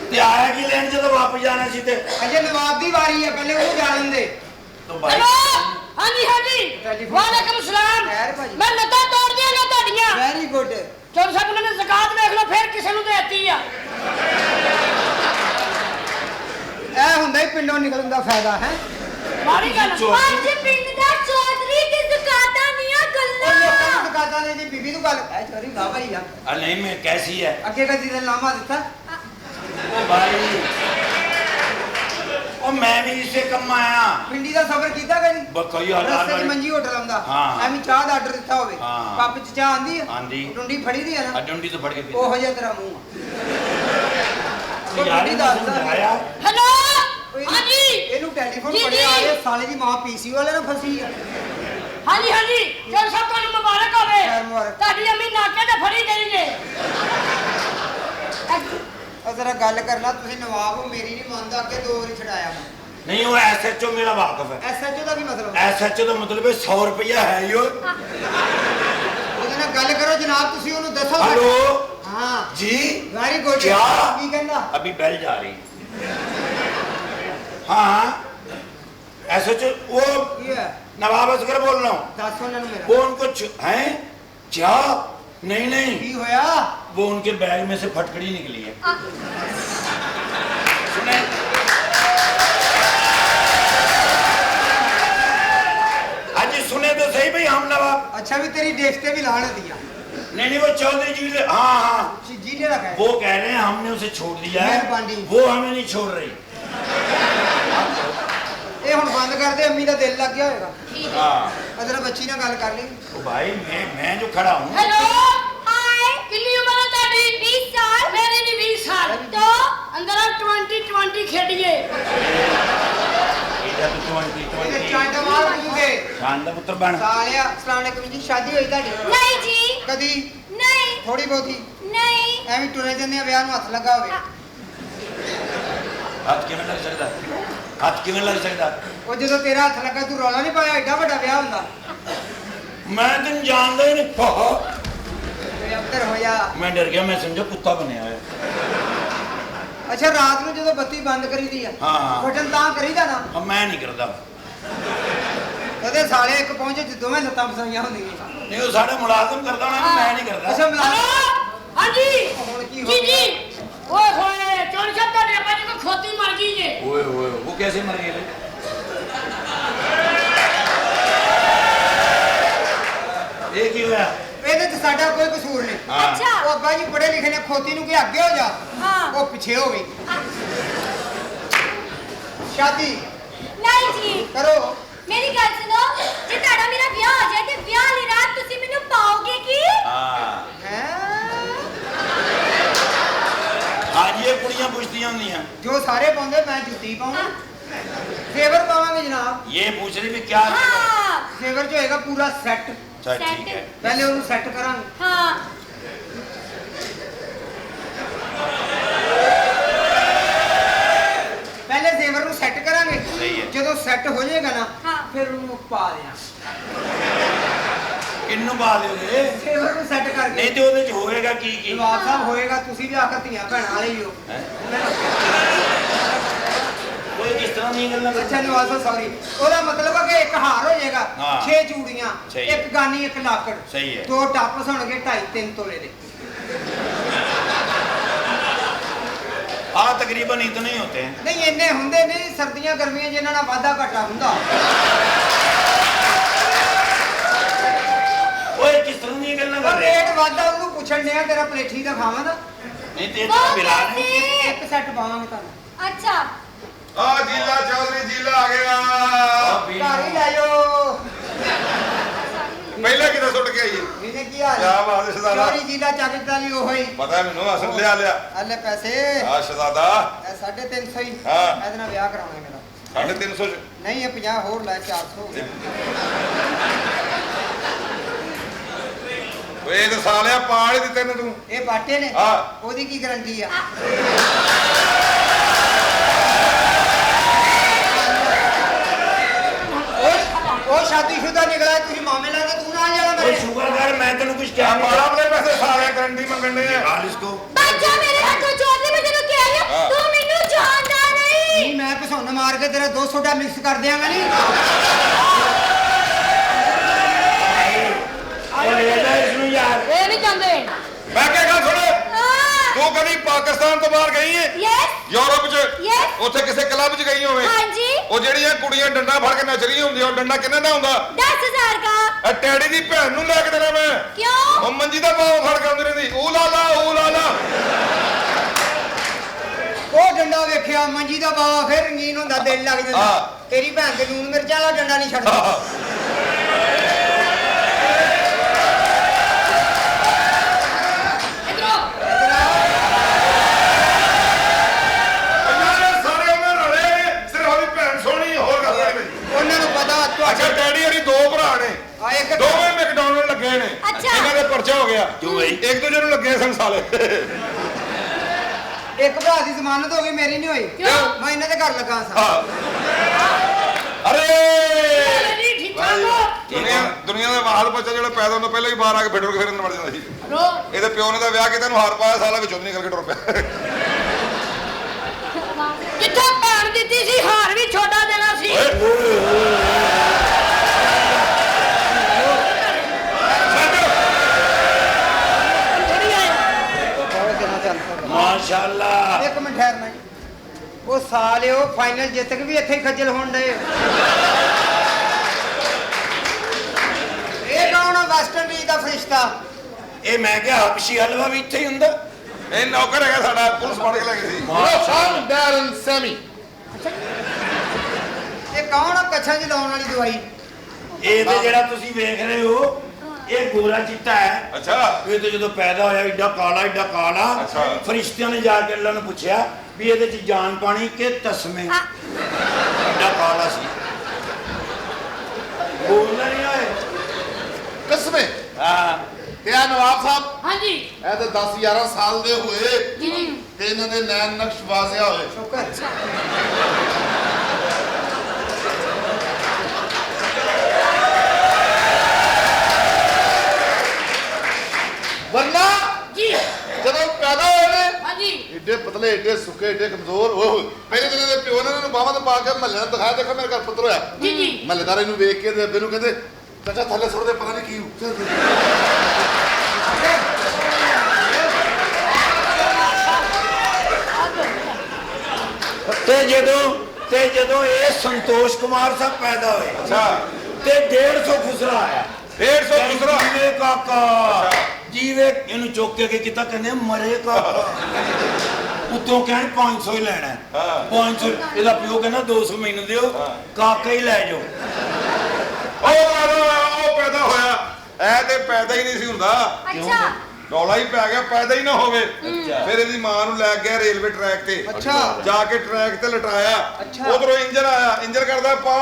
ते आया की लेन जो तो वापस जाना सी ते ਅਜੇ ਨਵਾਬ ਦੀ ਵਾਰੀ ਹੈ ਪਹਿਲੇ ਉਹਨੂੰ ਜਾਣ ਦੇ तो भाई हेलो हाँ जी हाँ जी टेलीफोन वालेकुम सलाम खैर भाजी। मैं लता तोड़ दिया ना ਤੁਹਾਡੀਆਂ ਵੈਰੀ ਗੁੱਡ ਚਲ ਸਾਹਿਬ ਉਹਨਾਂ ਨੇ ਜ਼ਕਾਤ ਵੇਖ ਲਓ ਫਿਰ ਕਿਸੇ ਨੂੰ ਦੇਤੀ ਆ ਇਹ ਹੁੰਦਾ ਹੀ ਪਿੰਡੋਂ ਨਿਕਲਣ ਦਾ ਫਾਇਦਾ ਹੈ ਮਾੜੀ ਗੱਲ ਅੱਜ ਪਿੰਡ ਦਾ ਚੌਧਰੀ ਦੀ ਜ਼ਕਾਤਾਂ ਦੀਆਂ ਉਹ ਗੱਲਾਂ ਲੋਕਾਂ ਨੂੰ ਦੁਕਾਨਾਂ ਨੇ ਜੀ ਬੀਬੀ ਨੂੰ ਗੱਲ ਐ ਚੋਰੀ ਨਾ ਭਾਈ ਆ नहीं मैं कैसी है ਅੱਗੇ ਕਦੀ ਦਾ ਨਾਮਾ ਦਿੱਤਾ ओ भाई ओ मैं भी इससे कम आया ਪਿੰਡੀ ਦਾ ਸਫ਼ਰ ਕੀਤਾ ਕਦੀ बकई हजार ਰਸਤੇ 'ਚ वाली ਮੰਜੀ ਹੋਟਲ ਆਉਂਦਾ ਹਾਂ। ਐਵੇਂ ਚਾਹ ਦਾ ਆਰਡਰ ਦਿੱਤਾ ਹੋਵੇ ਹਾਂ। ਕੱਪ 'ਚ ਚਾਹ ਆਂਦੀ ਆ आंधी ਟੁੰਡੀ ਫੜੀ ਦੀ ਆ ਨਾ डंडी तो फड़ के पी ਉਹੋ ਜਿਹਾ ਤੇਰਾ ਮੂੰਹ ਆ यार ਟੁੰਡੀ ने ਦੱਸਦਾ समझाया ਹੈਲੋ ਓਏ, हाँ जी ਇਹਨੂੰ ਟੈਲੀਫੋਨ ਜੀ, ਪੜਿਆ ਜੀ। ਇਹ ਸਾਲੇ ਦੀ ਮਾਂ ਪੀਸੀ ਵਾਲੇ ਨਾਲ ਫਸੀ ਆ हाँ जी हाँ जी चल ਸਾਹਿਬ ਤੁਹਾਨੂੰ ਮੁਬਾਰਕ ਹੋਵੇ ਖੈਰ ਮੁਬਾਰਕ। ਤੁਹਾਡੀ ਅੰਮੀ ਨਾਕੇ ਤੇ ਫੜੀ ਗਈ ਜੇ ਉਹ ਜ਼ਰਾ ਗੱਲ ਕਰਨਾ ਤੁਸੀਂ ਨਵਾਬ ਹੋ ਮੇਰੀ ਨਹੀਂ ਮੰਨਦਾ ਅੱਗੇ 2 ਵਾਰੀ ਛਡਾਇਆ ਮੈਂ नहीं वो एसएचओ मेरा वाकफ है ਐਸਐਚਓ ਦਾ ਕੀ ਮਤਲਬ एसएचओ का मतलब है 100 रुपया है यो ਉਹਦੇ ਨਾਲ ਗੱਲ ਕਰੋ ਜਨਾਬ ਤੁਸੀਂ ਉਹਨੂੰ ਦੱਸੋ हेलो ਹਾਂ जी ਵੈਰੀ ਗੁੱਡ क्या ਕੀ ਕਹਿੰਦਾ अभी बेल जा रही हाँ एसएचओ वो ਕੀ ਹੈ नवाब असगर बोल रहा हूँ ਦੱਸ ਉਹਨਾਂ ਨੂੰ ਮੇਰਾ वो उनको हैं क्या नहीं नहीं ਕੀ ਹੋਇਆ वो उनके बैग में से फटकड़ी निकली है सुने आज सुने तो सही भाई हम नवाब अच्छा भी तेरी डेस्क पे भी लाने दिया नहीं वो चौधरी जी हाँ हाँ जी ने रखा है वो कह रहे हैं हमने उसे छोड़ दिया है मेहरबानी। वो हमें नहीं छोड़ रही ਇਹ ਹੁਣ ਬੰਦ ਕਰ ਦੇ ਅੰਮੀ ਦਾ ਦਿਲ ਲੱਗ ਗਿਆ ਹੋਏਗਾ हाँ ਅਦਰ ਬੱਚੀ ਨਾਲ ਗੱਲ ਕਰ ਲਈ तो भाई मैं जो खड़ा हूँ हेलो हाय कितनी उम्र है ਤੁਹਾਡੀ 20 साल मेरी भी 20 साल तो अंदर आप 20 खेलिए इधर तो 20 ਇਹਦੇ ਚਾਂਟਾ ਮਾਰ ਦੂਗੇ शान का पुत्र बन ਸਾਲਿਆ अस्सलाम वालेकुम जी शादी ਹੋਈ ਤੁਹਾਡੀ ਨਹੀਂ ਜੀ ਕਦੀ ਨਹੀਂ ਥੋੜੀ ਬਹੁਤੀ ਨਹੀਂ ਐਵੇਂ ਟੁਰੇ ਜਾਂਦੇ ਆ ਵਿਆਹ ਨੂੰ ਹੱਥ ਲੱਗਾ ਹੋਵੇ हाथ किवें लग सकता हाथ किवें लग सकता ਉਹ ਜਦੋਂ ਤੇਰਾ ਹੱਥ ਲੱਗਾ ਤੂੰ ਰੌਲਾ ਨਹੀਂ ਪਾਇਆ ਐਡਾ ਵੱਡਾ ਵਿਆਹ ਹੁੰਦਾ मैं तुम जानता ही नहीं हाँ। ਤੇ ਅੰਦਰ ਹੋਇਆ मैं डर गया मैं समझा कुत्ता बनया है ਅੱਛਾ ਰਾਤ ਨੂੰ ਜਦੋਂ ਬੱਤੀ ਬੰਦ ਕਰੀਦੀ ਆ ਹਾਂ। ਬਟਨ ਤਾਂ ਕਰੀਦਾ ਨਾ अब मैं नहीं करता ਉਹਦੇ ਸਾਲੇ ਇੱਕ ਪਹੁੰਚੇ ਤੇ ਦੋਵੇਂ ਲੱਤਾਂ ਫਸਾਈਆਂ ਹੁੰਦੀਆਂ नहीं वो साढ़े मुलाजम करता होना मैं नहीं करता ਅੱਛਾ ਮਿਲਾ हेलो हाँ जी ਹੁਣ ਕੀ ਹੋ जी ਗਿਆ जी ओए होए चोर साहब ਤੁਹਾਡੇ ਆਪਾਂ ਜੀ ਕੋ ਖੋਤੀ ਮਰ ਗਈ ਜੇ ओए ओए वो कैसे मर गए थे? ये की होया ਇਹਦੇ ਚ ਸਾਡਾ ਕੋਈ ਕਸੂਰ ਨਹੀਂ हाँ। ਅੱਛਾ ਉਹ ਅੱਬਾ ਜੀ ਪੜ੍ਹੇ ਲਿਖੇ ਨੇ ਖੋਤੀ ਨੂੰ ਕਿ ਅੱਗੇ ਹੋ ਜਾ ਹਾਂ ਉਹ ਪਿੱਛੇ ਹੋ ਗਈ ਸ਼ਾਦੀ ਨਹੀਂ ਜੀ ਕਰੋ ਮੇਰੀ ਗੱਲ ਸੁਣੋ ਜੇ ਤੁਹਾਡਾ ਮੇਰਾ ਵਿਆਹ ਹੋ ਜਾਏ ਤੇ ਵਿਆਹ ਵਾਲੀ ਰਾਤ ਤੁਸੀਂ ਮੈਨੂੰ ਪਾਓਗੇ ਕੀ हाँ ਹੈ आज ये कुड़ियां पूछती होंगी ਜੋ ਸਾਰੇ ਪਾਉਂਦੇ ਮੈਂ ਜੁੱਤੀ ਪਾਉਣਾ ਫੇਵਰ ਪਾਵਾਂਗੇ ਜਨਾਬ ये पूछ रही भी क्या ਹਾਂ ਫੇਵਰ ਚ ਹੋਏਗਾ ਪੂਰਾ ਸੈੱਟ अच्छा ठीक है ਪਹਿਲੇ ਉਹਨੂੰ ਸੈੱਟ ਕਰਾਂਗੇ ਹਾਂ ਪਹਿਲੇ ਜ਼ੇਵਰ ਨੂੰ ਸੈੱਟ ਕਰਾਂਗੇ ਸਹੀ ਹੈ। ਜਦੋਂ ਸੈੱਟ ਹੋ ਜਾਏਗਾ ਨਾ ਹਾਂ। ਫਿਰ ਉਹਨੂੰ ਪਾ ਦੇਣਾ किन्नू पा दोगे ਜ਼ੇਵਰ ਨੂੰ ਸੈੱਟ ਕਰਕੇ नहीं तो ਉਹਦੇ ਚ ਹੋਏਗਾ ਕੀ ਕੀ ਜਵਾਬ ਸਾਹਿਬ ਹੋਏਗਾ ਤੁਸੀਂ ਵੀ ਆਖਰ ਧੀਆਂ ਭੈਣਾਂ ਵਾਲੇ ਹੀ ਹੋ हैं? कोई किस तरह नहीं करना ਅੱਛਾ ਨਵਾਜ਼ ਸਾਹਿਬ ਸੌਰੀ ਉਹਦਾ ਮਤਲਬ ਹੈ ਕਿ ਇੱਕ ਹਾਰ ਹੋ ਜਾਏਗਾ ਹਾਂ। 6 ਚੂੜੀਆਂ ਸਹੀ ਹੈ। ਇੱਕ ਗਾਨੀ ਇੱਕ ਲਾਕੜ ਸਹੀ ਹੈ। 2 ਟਾਪਸ ਹੋਣਗੇ 2.5 3 ਤੋਲੇ ਦੇ हाँ तकरीबन इतने ही होते हैं। नहीं इन्ने ਹੁੰਦੇ नहीं, सर्दियां गर्मियां जिन्हां नाल वाधा घाटा ਹੁੰਦਾ। ओए किस तरह दी गल्लां कर रहे रेट वाधा ਉਹਨੂੰ ਪੁੱਛਣ ਡਿਆ ਤੇਰਾ ਪਲੇਠੀ ਦਾ ਖਾਵਾਂ ਦਾ। नहीं ते तो बिला नहीं। ਇੱਕ ਸੈੱਟ ਪਾਵਾਂਗੇ ਤੁਹਾਨੂੰ। अच्छा आ जीला चौधरी जीला आ गया ਘਰ ਹੀ ਲੈ ਜਾਓ। पहले किधर सुट के आई ਇਹਨੇ ਕੀ ਹਾਲ क्या बात है शहजादा ਚੋਰੀ ਜੀਲਾ ਚੱਕ ਵਾਲੀ ਉਹ ਹੀ। पता है मैनू असल लिया ਆਲੇ ਪੈਸੇ आ शहजादा 350 ਹੀ। ਹਾਂ। ਇਹਦੇ ਨਾਲ ਵਿਆਹ ਕਰਾਉਣਾ ਮੇਰਾ। 350 ਨਹੀਂ ਇਹ 50 ਹੋਰ ਲੈ 400 ਓਏ ਇਹ ਤਾਂ ਸਾਲਿਆ ਪਾੜ ਹੀ ਦਿੱਤੇ ਨੇ ਤੂੰ ਇਹ ਬਾਟੇ ਨੇ ਹਾਂ। ਉਹਦੀ ਕੀ ਗਾਰੰਟੀ ਆ? ਉਹ ਸ਼ਾਦੀशुदा ਨਿਕਲਿਆ ਤੁਸੀਂ ਮਾਮੇ ਲਾ ਕੇ ਤੂੰ ਨਾ ਜਾਣਾ ओए ਮੇਰੇ। शुगर कर मैं तेन कुछ क्या क्या बाप ने पैसे सारे गारंटी मंगने हैं निकाल इसको। बच्चा मेरे हाथों छोड़ दे, मैं तेरे को कह रही हूं हाँ। तू मेनू जानदा नहीं। ਨਹੀਂ ਮੈਂ ਘਸੁੰਨ ਮਾਰ ਕੇ ਤੇਰਾ 2 ਸੋਡਾ ਮਿਕਸ ਕਰ ਦਿਆਂਗਾ ਨਹੀਂ। ओ ले जा इसनु यार। ए नहीं जानदे। मैं क्या गल सुन हां तू कभी पाकिस्तान तो बाहर गई है यस यूरोप च यस ਉੱਥੇ ਕਿਸੇ ਕਲੱਬ 'ਚ ਗਈ ਹੋਵੇ हां जी ਉਹ ਜਿਹੜੀਆਂ ਕੁੜੀਆਂ ਡੰਡਾ ਫੜ ਕੇ ਨੱਚ ਰਹੀਆਂ ਹੁੰਦੀਆਂ ਉਹ ਡੰਡਾ ਕਿੰਨੇ ਦਾ ਹੁੰਦਾ 10,000 का। ਇਹ ਟੈਡੀ ਦੀ ਭੈਣ ਨੂੰ ਲੈ ਕੇ ਦੇਣਾ ਮੈਂ क्यों? ਉਹ ਮੰਜੀ ਦਾ ਪਾਉ ਫੜ ਕੇ ਆਉਂਦੀ ਰਹਿੰਦੀ ਓ ਲਾ ਲਾ ਉਹ ਡੰਡਾ ਵੇਖਿਆ ਮੰਜੀ ਦਾ ਬਾਵਾ ਫਿਰ ਰੰਗੀਨ ਹੁੰਦਾ ਦਿਲ ਲੱਗ ਜਾਂਦਾ। ਹਾਂ। ਤੇਰੀ ਭੈਣ ਤੇ ਲੂਣ ਮਿਰਚਾਂ ਵਾਲਾ ਡੰਡਾ ਨਹੀਂ ਛੱਡਦਾ। ਸਾਰੇ ਉਹਨਾਂ ਰਲੇ ਸਿਰਫ ਉਹਦੀ ਭੈਣ ਸੋਹਣੀ ਹੋਰ ਗੱਲ ਨਹੀਂ ਉਹਨਾਂ ਨੂੰ ਪਤਾ ਅੱਛਾ ਡੈਡੀ ਹਰੀ ਦੋ ਭਰਾ ਨੇ ਆ ਇੱਕ ਦੋਵੇਂ ਮੈਕਡੋਨਲਡ ਲੱਗੇ ਨੇ ਅੱਛਾ। ਇਹਨਾਂ ਦੇ ਪਰਚਾ ਹੋ ਗਿਆ क्यों भाई? ਇੱਕ ਦੂਜੇ ਨੂੰ ਲੱਗੇ ਸਨ ਸਾਲੇ ਇੱਕ ਭਰਾ ਦੀ ਜ਼ਮਾਨਤ ਹੋ ਗਈ ਮੇਰੀ ਨਹੀਂ ਹੋਈ। क्यों? ਮੈਂ ਇਹਨਾਂ ਦੇ ਘਰ ਲੱਗਾ ਸਾਂ। ਹਾਂ ਅਰੇ नहीं ठीक ठाक हो। ਦੁਨੀਆ ਦਾ ਵਾਹਲ ਬੱਚਾ ਜਿਹੜਾ ਪੈਦਾ ਹੁੰਦਾ ਪਹਿਲਾਂ ਹੀ ਬਾਹਰ ਆ ਕੇ ਫਿੱਟਰ ਕੇ ਫਿਰ ਅੰਦਰ ਵੜ ਜਾਂਦਾ ਸੀ रो ਇਹਦੇ ਪਿਓ ਨੇ ਤਾਂ ਵਿਆਹ ਕੀਤਾ ਇਹਨੂੰ ਹਾਰ ਪਾਇਆ ਸਾਲਾ ਵਿੱਚੋਂ ਨਿਕਲ ਕੇ ਟੁਰ ਪਿਆ जिथे भैन दित्ती सी हार भी छोटा देना सी। माशाल्लाह। ਇੱਕ ਮਿੰਟ ਠਹਿਰਨਾ ਜੀ। ਉਹ ਸਾਲਿਓ ਫਾਈਨਲ ਜਿੱਤ ਕੇ ਵੀ ਇੱਥੇ ਹੀ ਖੱਜਲ ਹੋਣ ਡਏ। ਇਹ ਕੌਣ ਆ ਵੈਸਟ ਇੰਡੀਜ਼ ਦਾ ਫਰਿਸ਼ਤਾ? ਇਹ ਮੈਂ ਕਿਹਾ ਹਬਸ਼ੀ ਹਲਵਾ ਵੀ ਇੱਥੇ ਹੀ ਹੁੰਦਾ। ਇਹ ਨੌਕਰ ਹੈਗਾ ਸਾਡਾ ਪੁਲਿਸ ਫੜ ਕੇ ਲੈ ਗਈ ਸੀ ਇਹ ਕੌਣ ਆ ਕੱਛਾਂ 'ਚ ਲਾਉਣ ਵਾਲੀ ਦਵਾਈ? ਇਹ ਤੇ ਜਿਹੜਾ ਤੁਸੀਂ ਵੇਖ ਰਹੇ ਹੋ ਇਹ ਗੋਰਾ ਚਿੱਟਾ ਹੈ। ਅੱਛਾ ਇਹ ਤੇ ਜਦੋਂ ਪੈਦਾ ਹੋਇਆ ਏਡਾ ਕਾਲਾ ਅੱਛਾ। ਫਰਿਸ਼ਤਿਆਂ ਨੇ ਜਾ ਕੇ ਅੱਲਾ ਨੂੰ ਪੁੱਛਿਆ ਵੀ ਇਹਦੇ ਚ ਜਾਨ ਪਾਣੀ ਕਿ ਤਸਮੇ ਏਡਾ ਕਾਲਾ ਸੀ। ਬੋਲਦਾ ਨਹੀਂ ਹੋਏ। ਕਸਮੇ ਹਾਂ ਤੇ ਆ ਨਵਾਬ ਸਾਹਿਬ हाँ जी ਇਹ ਤਾਂ 10-11 ਸਾਲ ਦੇ ਹੋਏ जी ਤੇ ਇਹਨਾਂ ਦੇ ਨੈਣ ਨਕਸ਼ ਵਾਜ਼ਿਆ ਹੋਏ। ਸ਼ੁਕਰ। ਵਰਨਾ जी ਜਦੋਂ ਪੈਦਾ ਹੋਏ ਨੇ हाँ जी ਏਡੇ ਪਤਲੇ ਏਡੇ ਸੁੱਕੇ ਏਡੇ ਕਮਜ਼ੋਰ ਓਏ ਪਹਿਲੇ ਦਿਨ ਦੇ ਪਿਓ ਨੇ ਇਹਨਾਂ ਨੂੰ ਬਾਹਾਂ ਤੇ ਪਾ ਕੇ ਮਹੱਲੇ ਨੂੰ ਦਿਖਾਇਆ ਦੇਖੋ ਮੇਰੇ ਘਰ ਪੁੱਤਰ ਹੋਇਆ। जी जी ਮਹੱਲੇਦਾਰ ਇਹਨੂੰ ਵੇਖ ਕੇ ਤੇ ਅੱਬੇ ਨੂੰ ਕਹਿੰਦੇ ਚਾਚਾ ਥੱਲੇ ਸੁੱਟਦੇ ਪਤਾ ਨਹੀਂ ਕੀ ਤੇ ਜਦੋਂ ਇਹ ਸੰਤੋਸ਼ ਕੁਮਾਰ ਸਾਹਿਬ ਪੈਦਾ ਹੋਏ ਅੱਛਾ ਤੇ 150 ਖੁਸਰਾ ਆਇਆ। 150 ਖੁਸਰਾ? ਜੀਵੇ ਕਾਕਾ ਜੀਵੇ ਇਹਨੂੰ ਚੁੱਕ ਕੇ ਕੀਤਾ ਕਹਿੰਦੇ ਮਰੇ ਕਾਕਾ ਉੱਤੋਂ ਕਹਿਣ 500 ਹੀ ਲੈਣਾ ਹੈ। ਹਾਂ। 500 ਇਹਦਾ ਪਿਓ ਕਹਿੰਦਾ 200 ਮੈਨੂੰ ਦਿਓ ਕਾਕਾ ਹੀ ਲੈ ਜਾਓ। ਉਹ ਪੈਦਾ ਹੋਇਆ ਐ ਤੇ ਪੈਦਾ ਹੀ ਨਹੀਂ ਸੀ ਹੁੰਦਾ अच्छा ਰੌਲਾ ਹੀ ਪੈ ਗਿਆ ਪੈਦਾ ਹੀ ਨਾ ਹੋਵੇ ਫਿਰ ਇਹਦੀ ਮਾਂ ਨੂੰ ਲੈ ਗਿਆ ਰੇਲਵੇ ਟਰੈਕ ਤੇ ਅੱਛਾ। ਜਾ ਕੇ ਟਰੈਕ ਤੇ ਲਟਾਇਆ ਅੱਛਾ। ਉਧਰੋਂ ਇੰਜਨ ਆਇਆ ਇੰਜਨ ਕਰਦਾ ਪਾ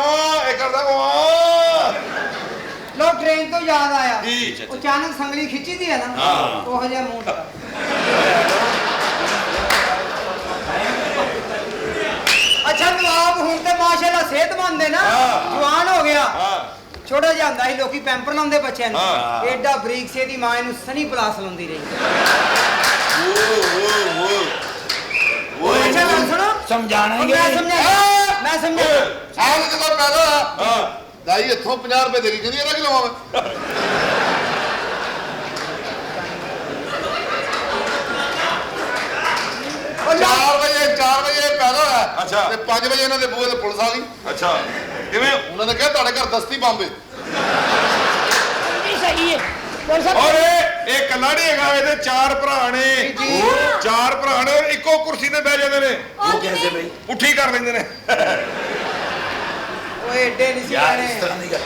ਇਹ ਕਰਦਾ ਵਾ ਲੋ ਟ੍ਰੇਨ ਤੋਂ ਯਾਦ ਆਇਆ। ਜੀ। ਅਚਾਨਕ ਸੰਗਲੀ ਖਿੱਚੀ ਦੀ ਹੈ ਨਾ ਹਾਂ। ਉਹ ਜਿਹਾ ਮੂੰਹ ਦਾ। ਅੱਛਾ ਨਵਾਬ ਹੁਣ ਤੇ ਮਾਸ਼ਾਅੱਲਾ ਸਿਹਤਮੰਦ ਹੈ ਨਾ ਹਾਂ। ਜਵਾਨ ਹੋ ਗਿਆ। ਹਾਂ ਛੋਟਾ ਜਿਹਾ ਹੁੰਦਾ ਸੀ ਲੋਕੀ ਪੈਂਪਰ ਲਾਉਂਦੇ ਬੱਚਿਆਂ ਨੂੰ ਹਾਂ। ਐਡਾ ਬਰੀਕ ਸੇ ਦੀ ਮਾਂ ਇਹਨੂੰ ਸਨੀ ਪਲਾਸ ਲਾਉਂਦੀ ਰਹੀ। ਅੱਛਾ ਗੱਲ ਸੁਣੋ ਸਮਝਾਣਾ ਹੀ ਮੈਂ ਸਮਝਿਆ ਮੈਂ ਸਮਝਿਆ। ਸਾਲ ਜਦੋਂ ਪੈਦਾ ਹੋਇਆ ਹਾਂ ਦਾਈ ਇੱਥੋਂ 50 ਰੁਪਏ ਦੇ ਗਈ ਕਹਿੰਦੀ ਇਹਦਾ ਕੀ ਲਵਾਂ ਮੈਂ ਉਹ 4 ਵਜੇ ਅੱਛਾ। ਤੇ 5 ਵਜੇ ਇਹਨਾਂ ਦੇ ਬੂਹੇ ਤੇ ਪੁਲਿਸ ਆ ਗਈ। ਅੱਛਾ ਕਿਵੇਂ? ਉਹਨਾਂ ਨੇ ਕਿਹਾ ਤੁਹਾਡੇ ਘਰ ਦਸਤੀ ਬੰਬ ਹੈ। ਇਹ ਸਹੀ ਹੈ ਪੁਲਿਸ ਔਰ ਇਹ ਇਕੱਲਾ ਨਹੀਂ ਹੈਗਾ, ਇਹਦੇ 4 ਭਰਾ ਨੇ। 4 ਭਰਾ ਨੇ ਔਰ ਇੱਕੋ ਕੁਰਸੀ ਤੇ ਬਹਿ ਜਾਂਦੇ ਨੇ। ਉਹ ਕਿਵੇਂ ਬਈ ਪੁੱਠੀ ਕਰ ਲੈਂਦੇ ਨੇ। ਓਏ ਏਡੇ ਨਹੀਂ ਸੀ ਯਾਰ ਲੈਣੇ। ਇਸ ਤਰ੍ਹਾਂ ਦੀ ਗੱਲ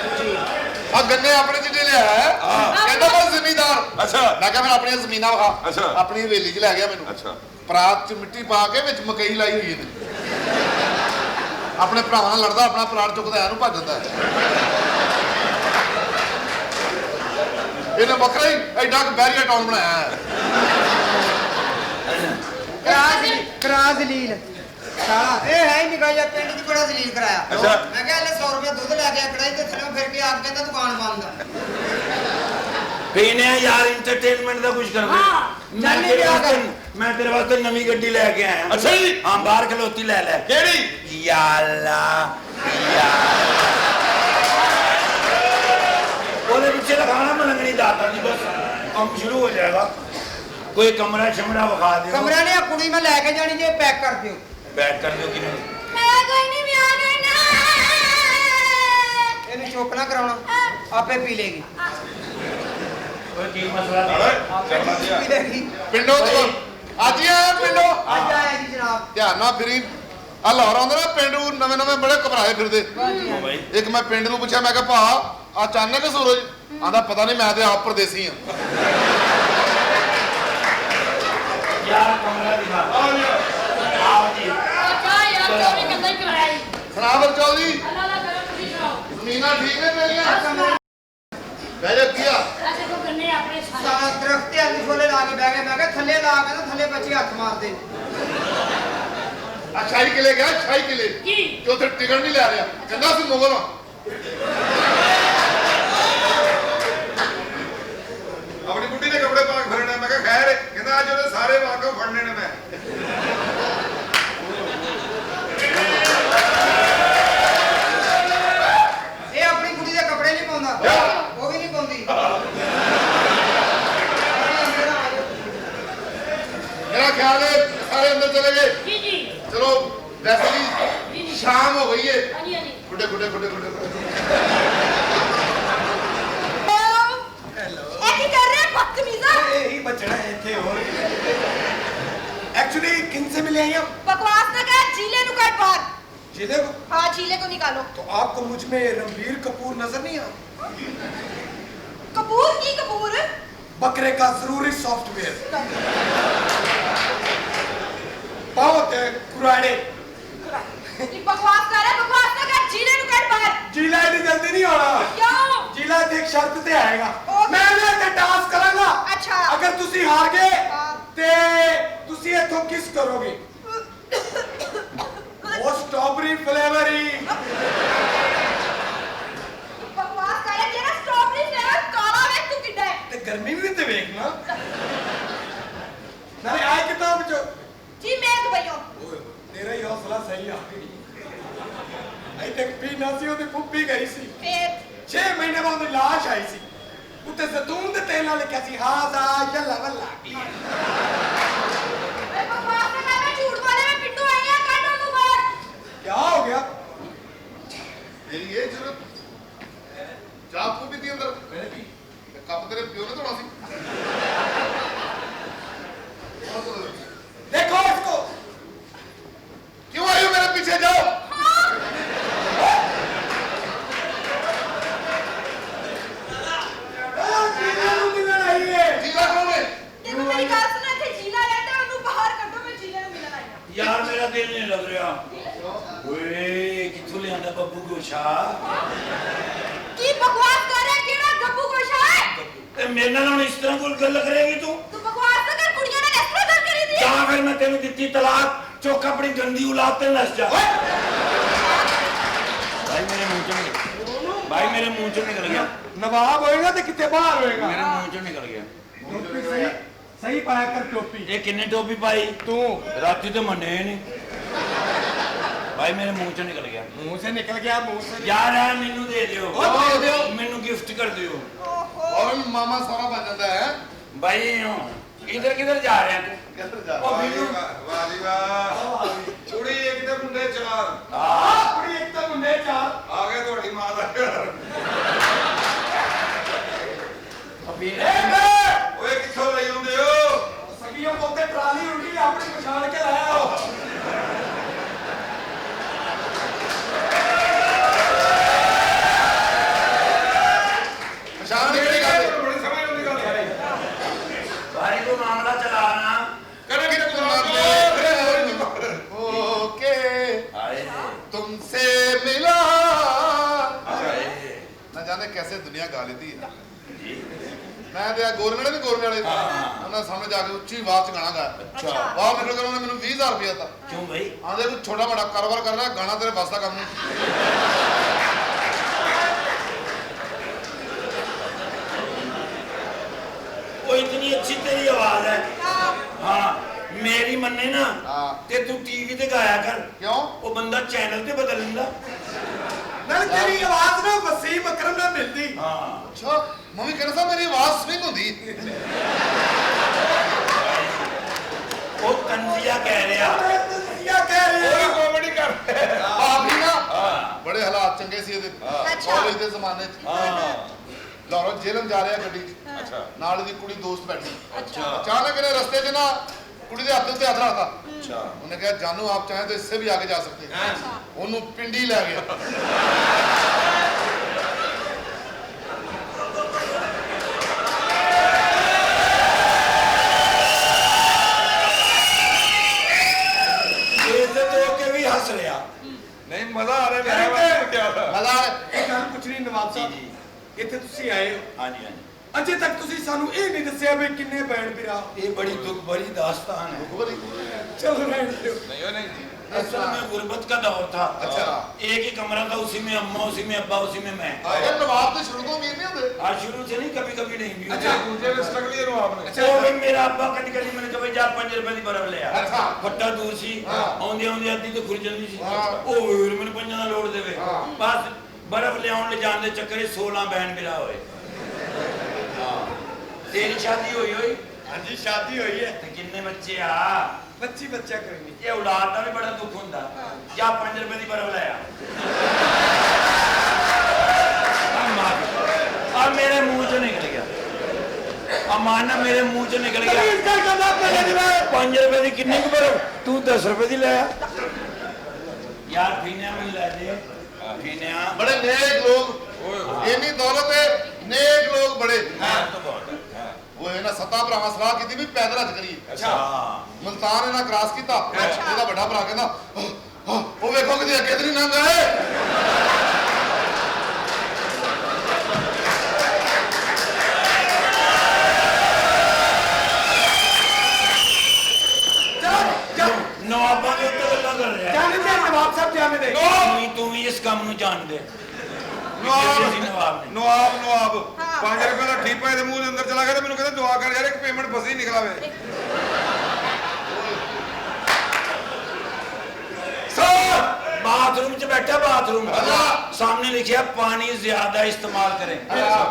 ਆ ਗੰਨੇ ਆਪਣੇ ਜਿੱਡੇ ਲਿਆ ਕਹਿੰਦਾ ਮੈਂ ਜ਼ਿਮੀਂਦਾਰ। ਅੱਛਾ ਮੈਂ ਕਿਹਾ ਫਿਰ ਆਪਣੀਆਂ ਜ਼ਮੀਨਾਂ ਵਿਖਾ। ਅੱਛਾ। ਆਪਣੀ ਹਵੇਲੀ 'ਚ ਲੈ ਗਿਆ ਮੈਨੂੰ। ਅੱਛਾ ਪਰਾਤ 'ਚ ਮਿੱਟੀ ਪਾ ਕੇ ਵਿੱਚ ਮਕਈ ਲਾਈ ਹੋਈ ਇਹਨੇ। ਆਪਣੇ ਭਰਾਵਾਂ ਨਾਲ ਲੜਦਾ, ਆਪਣਾ ਪਰਾਤ ਚੁੱਕਦਾ ਇਹਨੂੰ ਭੱਜ ਜਾਂਦਾ। ਇਹਨੇ ਵੱਖਰਾ ਹੀ ਐਡਾ ਕੁ ਬੈਰੀਆ ਟਾਊਨ ਬਣਾਇਆ ਹੈ। ਕਰਾ ਦਲੀਲ ਸਾਲਾ ਇਹ ਹੈ ਹੀ ਨਿਕਾ ਜਾ ਪਿੰਡ 'ਚ ਬੜਾ ਦਲੀਲ ਕਰਾਇਆ। ਅੱਛਾ। ਮੈਂ ਕਿਹਾ ਲੈ 100 ਰੁਪਏ ਦੁੱਧ ਲੈ ਕੇ ਕੜਾਈ ਤੇ ਥੱਲੇ ਫਿਰ ਕੇ ਆਪ ਕਹਿੰਦਾ ਦੁਕਾਨ ਬੰਦ ਆ। ਪੀਨੇ ਯਾਰ ਇੰਟਰਟੇਨਮੈਂਟ ਦਾ ਕੁਝ ਕਰਨਾ। ਮੈਂ ਤੇਰੇ ਵਾਸਤੇ ਨਵੀਂ ਗੱਡੀ ਲੈ ਕੇ ਆਇਆ। ਅੱਛਾ ਜੀ। ਹਾਂ ਬਾਹਰ ਖਲੋਤੀ ਲੈ ਲੈ। ਕਿਹੜੀ? ਯਾਲਾ ਉਹਦੇ ਪਿੱਛੇ ਲਗਾਣਾ ਮਲੰਗਣੀ ਦਾਤਾ ਜੀ, ਬਸ ਕੰਮ ਸ਼ੁਰੂ ਹੋ ਜਾਏਗਾ। ਕੋਈ ਕਮਰਾ ਸ਼ਮਰਾ ਵਿਖਾ ਦਿਓ। ਕਮਰਾ ਨੇ ਕੁੜੀ ਮੈਂ ਲੈ ਕੇ ਜਾਣੀ ਜੇ ਪੈਕ ਕਰ ਦਿਓ। ਬੈਠ ਕਰ ਦਿਓ ਕਿਵੇਂ? ਮੈਂ ਕੋਈ ਨਹੀਂ ਵਿਆਹ ਕਰਨਾ। ਇਹਨੂੰ ਚੁੱਪ ਨਾ ਕਰਾਉਣਾ, ਆਪੇ ਪੀ ਲੇਗੀ। ਕੋਈ ਕੀ ਮਸਲਾ ਨਹੀਂ। ਪੀ ਲੇਗੀ। ਪਿੰਡੋਂ ਤੋਂ ਅੱਜ ਹੀ ਆਇਆ ਪਿੰਡੋਂ। ਅੱਜ ਆਇਆ ਜੀ ਜਨਾਬ। ਧਿਆਨ ਨਾਲ ਫਿਰੀ। ਆ ਲਾਹੌਰ ਆਉਂਦੇ ਨਾ ਪਿੰਡ ਨੂੰ ਨਵੇਂ ਬੜੇ ਘਬਰਾਏ ਫਿਰਦੇ। ਬਾਈ ਇੱਕ ਮੈਂ ਪਿੰਡ ਨੂੰ ਪੁੱਛਿਆ, ਮੈਂ ਕਿਹਾ ਭਾ ਅਚਾਨਕ ਸੂਰਜ ਆਂਦਾ ਪਤਾ ਨਹੀਂ, ਮੈਂ ਤੇ ਆਪ ਪਰਦੇਸੀ ਹਾਂ। ਯਾਰ ਕਮਰਾ ਦਿਖਾ। ਆਓ ਜੀ ਅੱਛਾ ਯਾਰ ਚੋਰੀ ਕਿੰਦਾ ਹੀ ਕਰਾਇਆ ਜੀ। ਸੁਣਾ ਬਰਚੌਲ ਜੀ, ਅੱਲਾ ਦਾ ਕਰਮ ਤੁਸੀਂ ਸੁਣਾਓ। ਜ਼ਮੀਨਾਂ ਠੀਕ ਨੇ ਤੇਰੀਆਂ? ਬਹਿ ਜਾ ਕੀ ਆ? ਐਸੇ ਕੋ ਕਰਨੇ ਆਪਣੇ ਸਾਰੇ ਸਾਰਾ ਦਰਖਤ ਤੇ ਆਲੂ ਛੋਲੇ ਲਾ ਕੇ ਬਹਿ ਗਏ। ਮੈਂ ਕਿਹਾ ਥੱਲੇ ਲਾ ਕੇ ਨਾ ਥੱਲੇ ਬੱਚੇ ਹੱਥ ਮਾਰਦੇ। ਆ ਸ਼ਾਹੀ ਕਿਲੇ ਗਿਆ, ਸ਼ਾਹੀ ਕਿਲੇ ਕੀ ਤੇ ਉੱਥੇ ਟਿਕਟ ਨਹੀਂ ਲੈ ਰਿਹਾ, ਕਹਿੰਦਾ ਅਸੀਂ ਮੁਗਲ ਹਾਂ। ਆਪਣੀ ਬੁੱਢੀ ਦੇ ਕੱਪੜੇ ਪਾ ਕੇ ਫਿਰਨੇ। ਮੈਂ ਕਿਹਾ ਖੈਰ, ਕਹਿੰਦਾ ਅੱਜ ਉਹਦੇ ਸਾਰੇ ਵਾਕਫ ਫੜਨੇ ਨੇ ਮੈਂ। ਇਹ ਆਪਣੀ ਕੁੜੀ ਦੇ ਕੱਪੜੇ ਨਹੀਂ ਪਾਉਂਦਾ, ਉਹ ਵੀ ਨਹੀਂ ਪਾਉਂਦੀ। ਮੇਰਾ ਖਿਆਲ ਹੈ ਸਾਰੇ ਅੰਦਰ ਚਲੇ ਗਏ। ਜੀ ਜੀ ਚਲੋ ਵੈਸੇ ਵੀ ਸ਼ਾਮ ਹੋ ਗਈ ਹੈ। ਹਾਂਜੀ ਹਾਂਜੀ ਗੁੱਡੇ ਗੁੱਡੇ ਗੁੱਡੇ ਗੁੱਡੇ ਇਹ ਕੀ ਕਰ ਰਹੇ ਬਦਤਮੀਜ਼ਾ? यही बचना है थे और एक्चुअली किन से मिले हैं हम? बकवास ना कर, जीले नु काट बाहर। जिले को? हाँ जीले को निकालो। तो आपको मुझ में रणबीर कपूर नजर नहीं आता? कपूर की कपूर? बकरे का जरूरी सॉफ्टवेयर बहुत है कुराड़े। ये बकवास कर रहा है, बकवास ना कर, जीले नु काट बाहर। जिला इतनी जल्दी नहीं होना। क्यों? जिला एक शर्त ते आएगा। ओके। मैं ना टास्क करांगा। अच्छा। अगर तुसी हार गए हाँ। ते तुसी इथों किस करोगे? वो स्ट्रॉबेरी फ्लेवरी। बकवास कर रहा है, तेरा स्ट्रॉबेरी फ्लेवर काला है, तू किड्डा है। ते गर्मी भी ते देखना। नाले आए किताब जो जी मैं दुबईयों। ओए तेरा ही हौसला सही आ आई तक भी नसी होती फुप्पी गई सी। फिर 6 महीने बाद ਉਹਦੀ ਲਾਸ਼ ਆਈ ਸੀ। ਉੱਤੇ ਜ਼ੈਤੂਨ ਦੇ ਤੇਲ ਨਾਲ ਲਿਖਿਆ ਸੀ ਹਾਜ਼ਾ ਯੱਲਾ ਵੱਲਾ। अरे बकवास ना कर, मैं झूठ बोले, मैं पिंडू आई है, काट दो तू बाहर। क्या हो गया? ਮੇਰੀ ਇਹ ਜ਼ਰੂਰਤ ਚਾਹ ਤੂੰ ਵੀ ਦੀ ਅੰਦਰ मैंने भी ਤੇ ਕੱਪ ਤੇਰੇ ਪਿਓ ਨੇ ਧੋਣਾ ਸੀ। देखो इसको। क्यों आए हो मेरे पीछे? जाओ। जीना ਨੂੰ ਮਿਲਣ ਆਈ ਹੈ। जीला कौन है? तेनू मेरी गल सुना, इत्थे जीला रहता है, ओनू बाहर कड्डो, मैं जीले नु मिलन आई हां। ਯਾਰ ਮੇਰਾ ਦਿਲ ਨਹੀਂ ਲੱਗ ਰਿਹਾ। ਓਏ ਕਿੱਥੋਂ ਲਿਆਂਦਾ ਬੱਬੂ ਗੋਸ਼ਾ? की बकवास कर रहा है, केड़ा गब्बू गोशा है? ਤੇ ਮੇਰੇ ਨਾਲ ਹੁਣ ਇਸ ਤਰ੍ਹਾਂ ਕੋਈ ਗੱਲ ਕਰੇਗੀ ਤੂੰ? तू बकवास ना कर, कुड़ियां ने इस तरह गल करी दी है। ਜਾਂ ਫਿਰ ਮੈਂ ਤੈਨੂੰ ਦਿੱਤੀ ਤਲਾਕ, ਚੁੱਕ ਆਪਣੀ ਗੰਦੀ ਔਲਾਦ ਤੇ ਨੱਸ ਜਾ। ਭਾਈ ਮੇਰੇ ਮੂੰਹ ਚੋਂ ਨਿਕਲ ਭਾਈ ਮੇਰੇ ਮੂੰਹ ਚੋਂ ਨਿਕਲ ਗਿਆ। ਨਵਾਬ ਹੋਏਗਾ ਤੇ ਕਿੱਥੇ ਬਾਹਰ ਹੋਏਗਾ। ਮੇਰੇ ਮੂੰਹ ਚੋਂ ਨਿਕਲ ਗਿਆ। ਟੋਪੀ ਸਹੀ ਸਹੀ ਪਾਇਆ ਕਰ ਟੋਪੀ। ਇਹ ਕਿੰਨੇ ਟੋਪੀ ਪਾਈ ਤੂੰ ਰਾਤੀ ਤੇ ਮੰਨੇ ਨਹੀਂ। ਭਾਈ ਮੇਰੇ ਮੂੰਹ ਚੋਂ ਨਿਕਲ ਗਿਆ। मुंह से निकल गया मुंह से। ਯਾਰ ਇਹ ਮੈਨੂੰ ਦੇ ਦਿਓ। ਦੇ ਦਿਓ। ਮੈਨੂੰ ਗਿਫਟ ਕਰ ਦਿਓ। और मामा सारा बन जाता है। ਭਾਈ ਇਧਰ ਕਿਧਰ ਜਾ ਰਿਹਾ ਤੂੰ? किधर जा? ਉਹ ਮੈਨੂੰ ਵਾਹ ਜੀ ਵਾਹ। ਕੁੜੀ ਇੱਕ ਤੇ ਮੁੰਡਾ ਮੁੰਡੇ 4 ਕੁੜੀ ਇੱਕ ਤਾਂ ਮੁੰਡੇ 4 ਆ ਗਏ ਤੁਹਾਡੀ ਮਾਂ ਦਾ ਘਰ। ਓਏ ਕਿੱਥੋਂ ਲਈ ਆਉਂਦੇ ਹੋ? ਸਗੀਆਂ ਪੋਤੇ ਟਰਾਲੀ ਉਲਟੀ ਆਪਣੀ ਪਛਾਣ ਕੇ ਲਾਇਆ ਹੋ। ਪਛਾਣ ਕਿਹੜੀ ਗੱਲ ਬੜੀ ਸਮਝ ਆਉਂਦੀ ਗੱਲ भाई को मामला चलाना ਕਰਾਂਗੇ ओके आए तुमसे मिला आए ना जाने कैसे दुनिया गा लेती है मैं ਤੇ ਗੋਰਮੇੜੇ ਨੇ ਗੋਰਮੇ ਵਾਲੇ ਉਹਨਾਂ ਸਾਹਮਣੇ ਜਾ ਕੇ ਉੱਚੀ ਆਵਾਜ਼ ਚ ਗਾਣਾ ਗਾਇਆ अच्छा ਵਾਹ ਨਿਕਲ ਕੇ ਉਹਨੇ ਮੈਨੂੰ 20000 ਰੁਪਏ ਦਿੱਤਾ क्यों भाई ਆਂਦੇ ਕੋਈ ਛੋਟਾ ਮੋਟਾ ਕਾਰੋਬਾਰ ਕਰ ਰਿਹਾ ਗਾਣਾ ਤੇਰੇ ਵਾਸਤਾ ਕੰਮ ਨਹੀਂ वो इतनी अच्छी तेरी आवाज है हाँ मेरी मन्ने ना हाँ। ते तू टीवी ते गाया कर क्यों वो बंदा चैनल ते बदल लेंदा ਨਾਲ ਤੇਰੀ ਆਵਾਜ਼ ਨਾ ਵਸੀਮ ਅਕਰਮ ਨਾਲ ਮਿਲਦੀ। हाँ ਅੱਛਾ ਮੰਮੀ ਕਹਿੰਦਾ ਸੀ ਮੇਰੀ ਆਵਾਜ਼ ਸਵਿੰਗ ਹੁੰਦੀ वो तंजिया कह रहा ਕੀ ਕਹਿ ਰਹੇ ਕੋਈ ਹੋ? ਕਾਮੇਡੀ ਕਰ ਆਪ ਹੀ ਨਾ ਬੜੇ ਹਾਲਾਤ ਚੰਗੇ ਸੀ ਇਹਦੇ ਕਾਲਜ ਦੇ ਜ਼ਮਾਨੇ 'ਚ ਲਾਹੌਰ ਜੇਲ੍ਹ ਜਾ ਰਿਹਾ ਗੱਡੀ 'ਚ ਅੱਛਾ ਨਾਲ ਦੀ ਕੁੜੀ ਦੋਸਤ ਬੈਠੀ अच्छा अचानक ने रस्ते 'ਚ ना कुड़ी ਦੇ ਹੱਥ ਉੱਤੇ ਹੱਥ ਰੱਖਤਾ ਅੱਛਾ ਉਹਨੇ ਕਿਹਾ ਜਾਨੂ ਆਪ ਚਾहे तो इससे भी आगे जा सकते हैं ਉਹਨੂੰ ਪਿੰਡੀ ਲੈ ਗਿਆ ये तो के भी हंस रहा ਨਹੀਂ ਮਜ਼ਾ ਆ ਰਿਹਾ ਮੇਰਾ ਵਾਸਤੇ ਕਿਆ ਥਾ ਮਜ਼ਾ ਇਹ ਗੱਲ ਪੁੱਛਣੀ ਨਵਾਬ ਸਾਹਿਬ ਇੱਥੇ ਤੁਸੀਂ ਆਏ ਹੋ हाँ जी हाँ जी ਅਜੇ ਤੱਕ ਤੁਸੀਂ ਸਾਨੂੰ ਇਹ ਨਹੀਂ ਦੱਸਿਆ ਵੀ ਕਿੰਨੇ ਭੈਣ ਭਰਾ। ये बड़ी दुख भरी दास्तान है ਚਲੋ ਰਹਿਣ ਦਿਓ। ਨਹੀਂ ਉਹ नहीं असल में गुर्बत का दौर था अच्छा एक ही कमरा था उसी में अम्मा उसी में अब्बा उसी में मैं ਇਹ ਨਵਾਬ ਤੇ ਸ਼ੁਰੂ ਤੋਂ ਅਮੀਰ नहीं ਹੁੰਦੇ आज शुरू से नहीं कभी कभी नहीं भी अच्छा दूसरे में स्ट्रगल ही रहो आपने तो भी मेरा अब्बा कभी कभी मैंने कहा जा 5 रुपए की बर्फ ले आ अच्छा फट्टा दूर सी हाँ। आਉਂਦੇ ਆਉਂਦੇ ਅੱਧੀ ਤੇ ਖੁਰ ਜਾਂਦੀ ਸੀ हाँ। ਉਹ ਵੀਰ ਮੈਨੂੰ ਪੰਜਾਂ ਦਾ ਲੋੜ ਦੇਵੇ हाँ। ਬਸ ਬਰਫ ਲਿਆਉਣ ਲੈ ਜਾਣ ਦੇ ਚੱਕਰ 16 ਬੈਨ ਮਿਲਾ ਹੋਏ ਹਾਂ ਤੇਰੀ ਸ਼ਾਦੀ ਹੋਈ ਹੋਈ ਹਾਂਜੀ ਸ਼ਾਦੀ ਹੋਈ ਹੈ। ਤੇ ਕਿੰਨੇ ਬੱਚੇ ਆ ਬੱਚੀ ਬੱਚਾ ਕੋਈ ਨਹੀਂ। ਇਹ ਔਲਾਦ ਦਾ ਵੀ ਬੜਾ ਦੁੱਖ ਹੁੰਦਾ ਜਾਂ 5 ਰੁਪਏ ਦੀ ਬਰਫ ਲੈ ਆ ਆ ਮੇਰੇ ਮੂੰਹ ਚੋਂ ਨਿਕਲ ਗਿਆ ਅਮਾਨਾ ਮੇਰੇ ਮੂੰਹ ਚੋਂ ਨਿਕਲ ਗਿਆ ਇਸ ਗੱਲ ਦਾ ਪਹਿਲੇ ਦਿਨ 5 ਰੁਪਏ ਦੀ ਕਿੰਨੀ ਕੁ ਬਰਫ ਤੂੰ 10 ਰੁਪਏ ਦੀ ਲੈ ਆ ਯਾਰ ਪੀਣਿਆ ਮੈਨੂੰ ਲੈ ਦੇ ਪੀਣਿਆ बड़े नेक लोग इतनी दौलत है नेक लोग बड़े तो बहुत वो है ना सत्ता भरावां सलाह की भी पैदल हज करिए अच्छा मुल्तान है ना क्रॉस किया ਇਹਦਾ ਵੱਡਾ ਭਰਾ ਕਹਿੰਦਾ ਉਹ ਵੇਖੋ ਕਿਤੇ ਅੱਗੇ ਤੇ ਨਹੀਂ ਲੰਘ ਆਏ ਨਵਾਬਾਂ ਦੇ ਉੱਤੇ ਗੱਲਾਂ ਕਰ ਰਿਹਾ ਜਾਣਦੇ ਨਵਾਬ ਸਾਹਿਬ ਜਾਣਦੇ। ਤੂੰ ਵੀ ਇਸ ਕੰਮ ਨੂੰ ਜਾਣਦੇ ਨਵਾਬ ਨਵਾਬ 5 ਰੁਪਏ ਦਾ ਠੀਪਾ ਇਹਦੇ ਮੂੰਹ ਦੇ ਅੰਦਰ ਚਲਾ ਗਿਆ ਤੇ ਮੈਨੂੰ ਕਹਿੰਦਾ ਦੁਆ ਕਰ ਯਾਰ ਇੱਕ ਪੇਮੈਂਟ ਫਸੀ ਨਿਕਲਾਵੇ बाथरूम च बैठा बाथरूम सामने लिखा पानी ज्यादा इस्तेमाल करें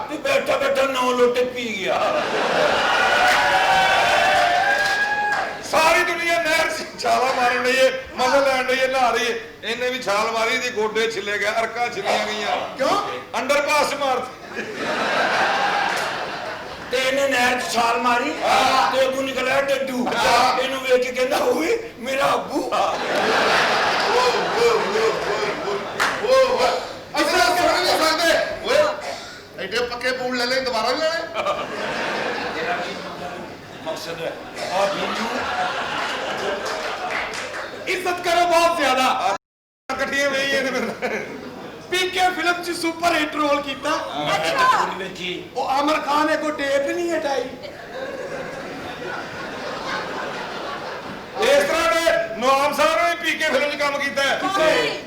तू बैठा बैठा 9 लोटे पी गया ਸਾਰੀ ਦੁਨੀਆ ਨਹਿਰ ਛਾਲਾ ਮਾਰਨ ਲਈ ਹੈ ਮਜ਼ਾ ਲੈਣ ਲਈ ਹੈ ਨਹਾ ਰਹੀ ਹੈ ਇਹਨੇ ਵੀ ਛਾਲ ਮਾਰੀ ਦੀ ਗੋਡੇ ਛਿੱਲੇ ਗਏ ਅਰਕਾਂ ਛਿੱਲੀਆਂ ਗਈਆਂ ਕਿਉਂ? ਅੰਡਰਪਾਸ ਮਾਰ ਤੇ ਇਹਨੇ ਨਹਿਰ ਚ ਛਾਲ ਮਾਰੀ ਤੇ ਅੱਗੋਂ ਨਿਕਲਿਆ ਡੱਡੂ ਇਹਨੂੰ ਵੇਖ ਕੇ ਕਹਿੰਦਾ ਓਏ ਮੇਰਾ ਅੱਬੂ ਅਸੀਂ ਤਾਂ ਸੁਣ ਨਹੀਂ ਸਕਦੇ ਓਏ ਐਡੇ ਪੱਕੇ ਪੂਲ ਲੈ ਲੈ ਦੁਬਾਰਾ ਵੀ ਲੈਣੇ मकसद है और ਇੱਜ਼ਤ ਕਰੋ ਬਹੁਤ ਜ਼ਿਆਦਾ। ਇਕੱਠੀਆਂ ਵੇਈ ਇਹਨੇ ਪੀਕੇ ਫਿਲਮ ਚ ਸੁਪਰ ਹਿੱਟ ਰੋਲ ਕੀਤਾ। ਵੇਖੀ ਉਹ ਆਮਰ ਖਾਨ ਨੇ ਕੋਈ ਟੇਪ ਨਹੀਂ ਹਟਾਈ। ਇਸ ਤਰ੍ਹਾਂ ਦੇ ਨਵਾਬ ਸਾਹਿਬ ਨੇ ਪੀਕੇ ਫਿਲਮ 'ਚ ਕੰਮ ਕੀਤਾ ਹੈ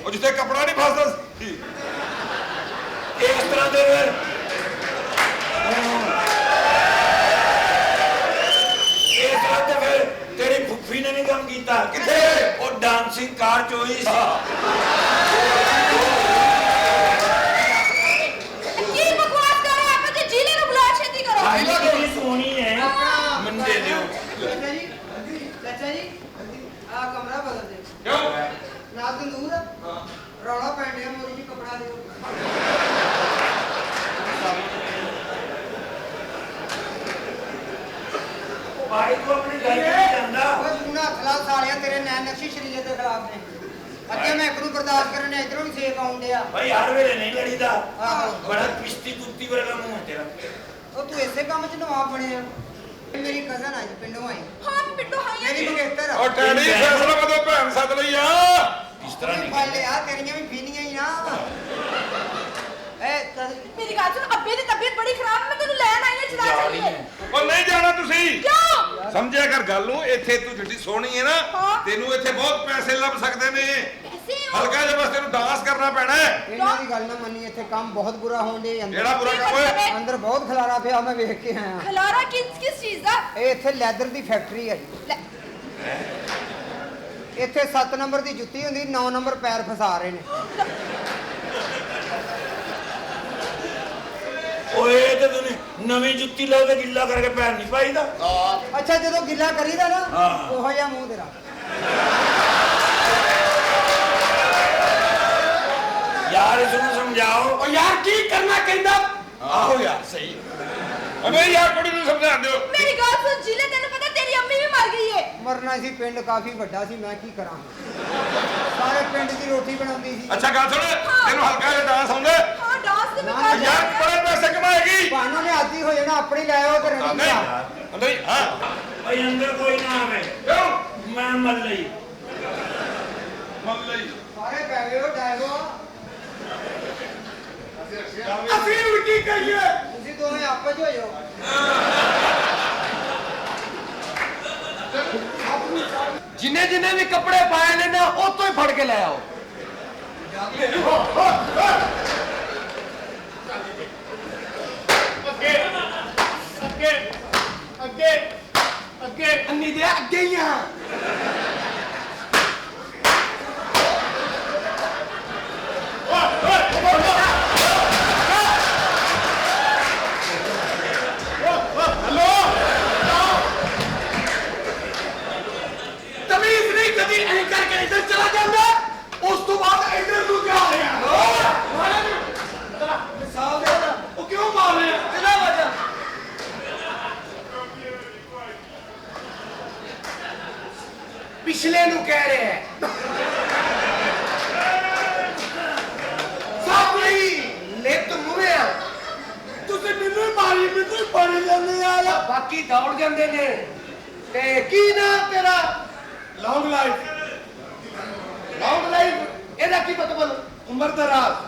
ਉਹ ਜਿੱਥੇ ਕੱਪੜਾ ਨਹੀਂ ਫਸਦਾ ਸੀ ਇਸ ਤਰ੍ਹਾਂ ਦੇ ਇਸ ਤਰ੍ਹਾਂ ਤੇ ਫਿਰ ਤੇਰੀ ਫੁੱਫੀ ਨੇ ਨਹੀਂ ਕੰਮ ਕੀਤਾ ਕਿੱਥੇ ਉਹ ਡਾਂਸਿੰਗ ਕਾਰ ਚ ਹੋਈ ਸੀ ਕੀ ਬਕਵਾਸ ਕਰ ਰਹੇ ਆਪ ਤੇ ਜ਼ਿਲ੍ਹੇ ਨੂੰ ਬੁਲਾ ਛੇਤੀ ਕਰੋ। ਆਈ ਕਿੰਨੀ ਸੋਹਣੀ ਹੈ ਮੈਨੂੰ ਦੇ ਦਿਓ ਚਾਚਾ ਜੀ ਆ ਕਮਰਾ ਬਦਲ ਦੇ ਕਿਉਂ ਰਾਤ ਨੂੰ ਦੂਰ ਰੌਲਾ ਪੈਣ ਡਿਆ ਮੋਰੀ ਜੀ ਕਪੜਾ ਦਿਓ ਭਾਈ ਤੂੰ ਆਪਣੀ ਗੱਲ ਨਹੀਂ ਜਾਂਦਾ ਉਹ ਜੂਨਾ ਖਿਲਾਫ ਸਾਲਿਆ ਤੇਰੇ ਨੈਣ ਨਕਸ਼ੀ ਸ਼ਰੀਅਤ ਦੇ ਖਿਲਾਫ ਨੇ ਅੱਗੇ ਮੈਂ ਇੱਕ ਨੂੰ ਬਰਦਾਸ਼ਤ ਕਰਨ ਨੇ ਇਧਰੋਂ ਵੀ ਸੇਕ ਆਉਣ ਡਿਆ ਭਾਈ ਹਰ ਵੇਲੇ ਨਹੀਂ ਲੜੀਦਾ ਆਹੋ ਬੜਾ ਪਿਸ਼ਤੀ ਕੁੱਤੀ ਵਰਗਾ ਮੂੰਹ ਹੈ ਤੇਰਾ ਉਹ ਤੂੰ ਇਸੇ ਕੰਮ 'ਚ ਨਵਾਬ ਬਣਿਆ ਮੇਰੀ ਕਜ਼ਨ ਆ ਜੀ ਪਿੰਡੋਂ ਆਈ ਹਾਂ ਪਿੰਡੋਂ ਆਈ ਆ ਮੇਰੀ ਮੰਗੇਤਰ ਉਹ ਟੈਡੀ ਫੈਸਲਾ ਬਦੋ ਭੈਣ ਸੱਦ ਲਈ ਆ ਇਸ ਤਰ੍ਹਾਂ ਨਹੀਂ ਫੜ ਲਿਆ ਤੇਰੀਆਂ ਵੀ ਫੀਨੀਆਂ ਹੀ ਨਾ ਮੇਰੀ ਗੱਲ ਸੁਣ ਅੱਬੇ ਦੀ ਤਬੀਅਤ ਬੜੀ ਖਰਾਬ ਹੈ ਮੈਂ ਤੈਨੂੰ ਲੈਣ ਆਈ ਹਾਂ ਚਲਾ ਚੱਲੀਏ ਉਹ ਨਹੀਂ ਜਾਣਾ ਤੁਸੀਂ ਕਿਉਂ ਸਮਝਿਆ ਕਰ ਗੱਲ ਨੂੰ ਇੱਥੇ ਤੂੰ ਜਿੱਡੀ ਸੋਹਣੀ ਹੈ ਨਾ ਹਾਂ। ਤੈਨੂੰ ਇੱਥੇ ਬਹੁਤ ਪੈਸੇ ਲੱਭ ਸਕਦੇ ਨੇ ਪੈਸੇ ਹਲਕਾ ਜਿਹਾ ਬਸ ਤੈਨੂੰ ਡਾਂਸ ਕਰਨਾ ਪੈਣਾ ਹੈ ਇਹਨਾਂ ਦੀ ਗੱਲ ਨਾ ਮੰਨੀ ਇੱਥੇ ਕੰਮ ਬਹੁਤ ਬੁਰਾ ਹੋਣ ਦੇ ਜਿਹੜਾ ਬੁਰਾ ਕੰਮ ਹੋਇਆ ਅੰਦਰ ਬਹੁਤ ਖਲਾਰਾ ਪਿਆ ਮੈਂ ਵੇਖ ਕੇ ਆਇਆ ਖਲਾਰਾ ਕਿਸ ਚੀਜ਼ ਦਾ ਇਹ ਇੱਥੇ ਲੈਦਰ ਦੀ ਫੈਕਟਰੀ ਹੈ ਜੀ ਇੱਥੇ 7 ਨੰਬਰ ਦੀ ਜੁੱਤੀ ਹੁੰਦੀ 9 ਨੰਬਰ ਪੈਰ ਫਸਾ ਰਹੇ ਨੇ ਓਏ ਤੇ ਤੂੰ ਨਵੀਂ ਜੁੱਤੀ ਲਾ ਕੇ ਗਿੱਲਾ ਕਰਕੇ ਪੈਰ ਨਹੀਂ ਪਾਈਦਾ ਅੱਛਾ ਜਦੋਂ ਗਿੱਲਾ ਕਰੀਦਾ ਨਾ ਹਾਂ। ਉਹੋ ਜਿਹਾ ਮੂੰਹ ਤੇਰਾ ਯਾਰ ਇਸ ਨੂੰ ਸਮਝਾਓ ਉਹ ਯਾਰ ਕੀ ਕਰਨਾ ਕਹਿੰਦਾ ਆਹੋ ਯਾਰ ਸਹੀ ਅਬੇ ਯਾਰ ਕੁੜੀ ਨੂੰ ਸਮਝਾ ਦਿਓ ਮੇਰੀ ਗੱਲ ਸੁਣ ਜਿਲੇ ਤੈਨੂੰ ਪਤਾ ਤੇਰੀ ਅੰਮੀ ਵੀ ਮਰ ਗਈ ਏ ਮਰਨਾ ਸੀ ਪਿੰਡ ਕਾਫੀ ਵੱਡਾ ਸੀ ਮੈਂ ਕੀ ਕਰਾਂ ਸਾਰੇ ਪਿੰਡ ਦੀ ਰੋਟੀ ਬਣਾਉਂਦੀ ਸੀ ਅੱਛਾ ਗੱਲ ਸੁਣ ਤੈਨੂੰ ਹਲਕਾ ਜਿਹਾ ਡਾਂਸ ਆਉਂਦਾ ਹਾਂ ਡਾਂਸ ਤੇ ਮੈਂ ਨਾ, ਕਰ ਯਾਰ ਬੜੇ ਪੈਸੇ ਕਮਾਏਗੀ ਭਾਨੂੰ ਨੇ ਆਦੀ ਹੋ ਜਾਣਾ ਆਪਣੀ ਲੈ ਆਓ ਤੇ ਰਣੀ ਨਹੀਂ ਆ ਅੰਦਰ ਹੀ ਹਾਂ ਭਾਈ ਅੰਦਰ ਕੋਈ ਨਾ ਆਵੇ ਕਿਉਂ ਮੈਂ ਮਰ ਲਈ ਮੰਨ ਲਈ ਸਾਰੇ ਪੈ ਗਏ ਹੋ ਡਾਇਗੋ ਅਸੀਂ ਹੁਣ ਕੀ ਕਰੀਏ ਤੁਸੀਂ ਦੋਵੇਂ ਆਪਸ ਚ ਹੋ ਜਾਓ ਜਿੰਨੇ ਜਿੰਨੇ ਵੀ ਕੱਪੜੇ ਪਾਏ ਨੇ ਨਾ ਉਹ ਤੋਂ ਹੀ ਫੜ ਕੇ ਲੈ ਆਓ ਅੱਗੇ ਅੱਗੇ ਅੱਗੇ ਅੱਗੇ ਅੰਨੀ ਦੇ ਅੱਗੇ ਹੀ ਆ ਤਮੀਜ਼ ਨਹੀਂ ਕਦੀ ਐਂ ਕਰਕੇ ਇੱਧਰ ਚਲਾ ਜਾਂਦਾ ਉਸ ਤੋਂ ਬਾਅਦ ਇੱਧਰ ਨੂੰ ਕਿਆ ਆ ਰਿਹਾ ਮਿਸਾਲ ਦੇ ਉਹ ਕਿਉਂ ਮਾਰ ਰਿਹਾ ਕਿਹਦਾ ਵਜ੍ਹਾ ਪਿਛਲੇ ਨੂੰ ਕਹਿ ਰਿਹਾ ਹੈ ਸਾਹਮਣੇ ਲਿੱਤ ਮੂਹਰੇ ਤੁਸੀਂ ਮੈਨੂੰ ਹੀ ਮਾਰੀ ਮੈਨੂੰ ਹੀ ਪਾਣੀ ਜਾਂਦੇ ਆ ਬਾਕੀ ਦੌੜ ਜਾਂਦੇ ਨੇ ਤੇ ਕੀ ਨਾਮ ਤੇਰਾ ਲੌਂਗ ਲਾਈਫ ਇਹਦਾ ਕੀ ਮਤਲਬ ਉਮਰ ਦਰਾਜ਼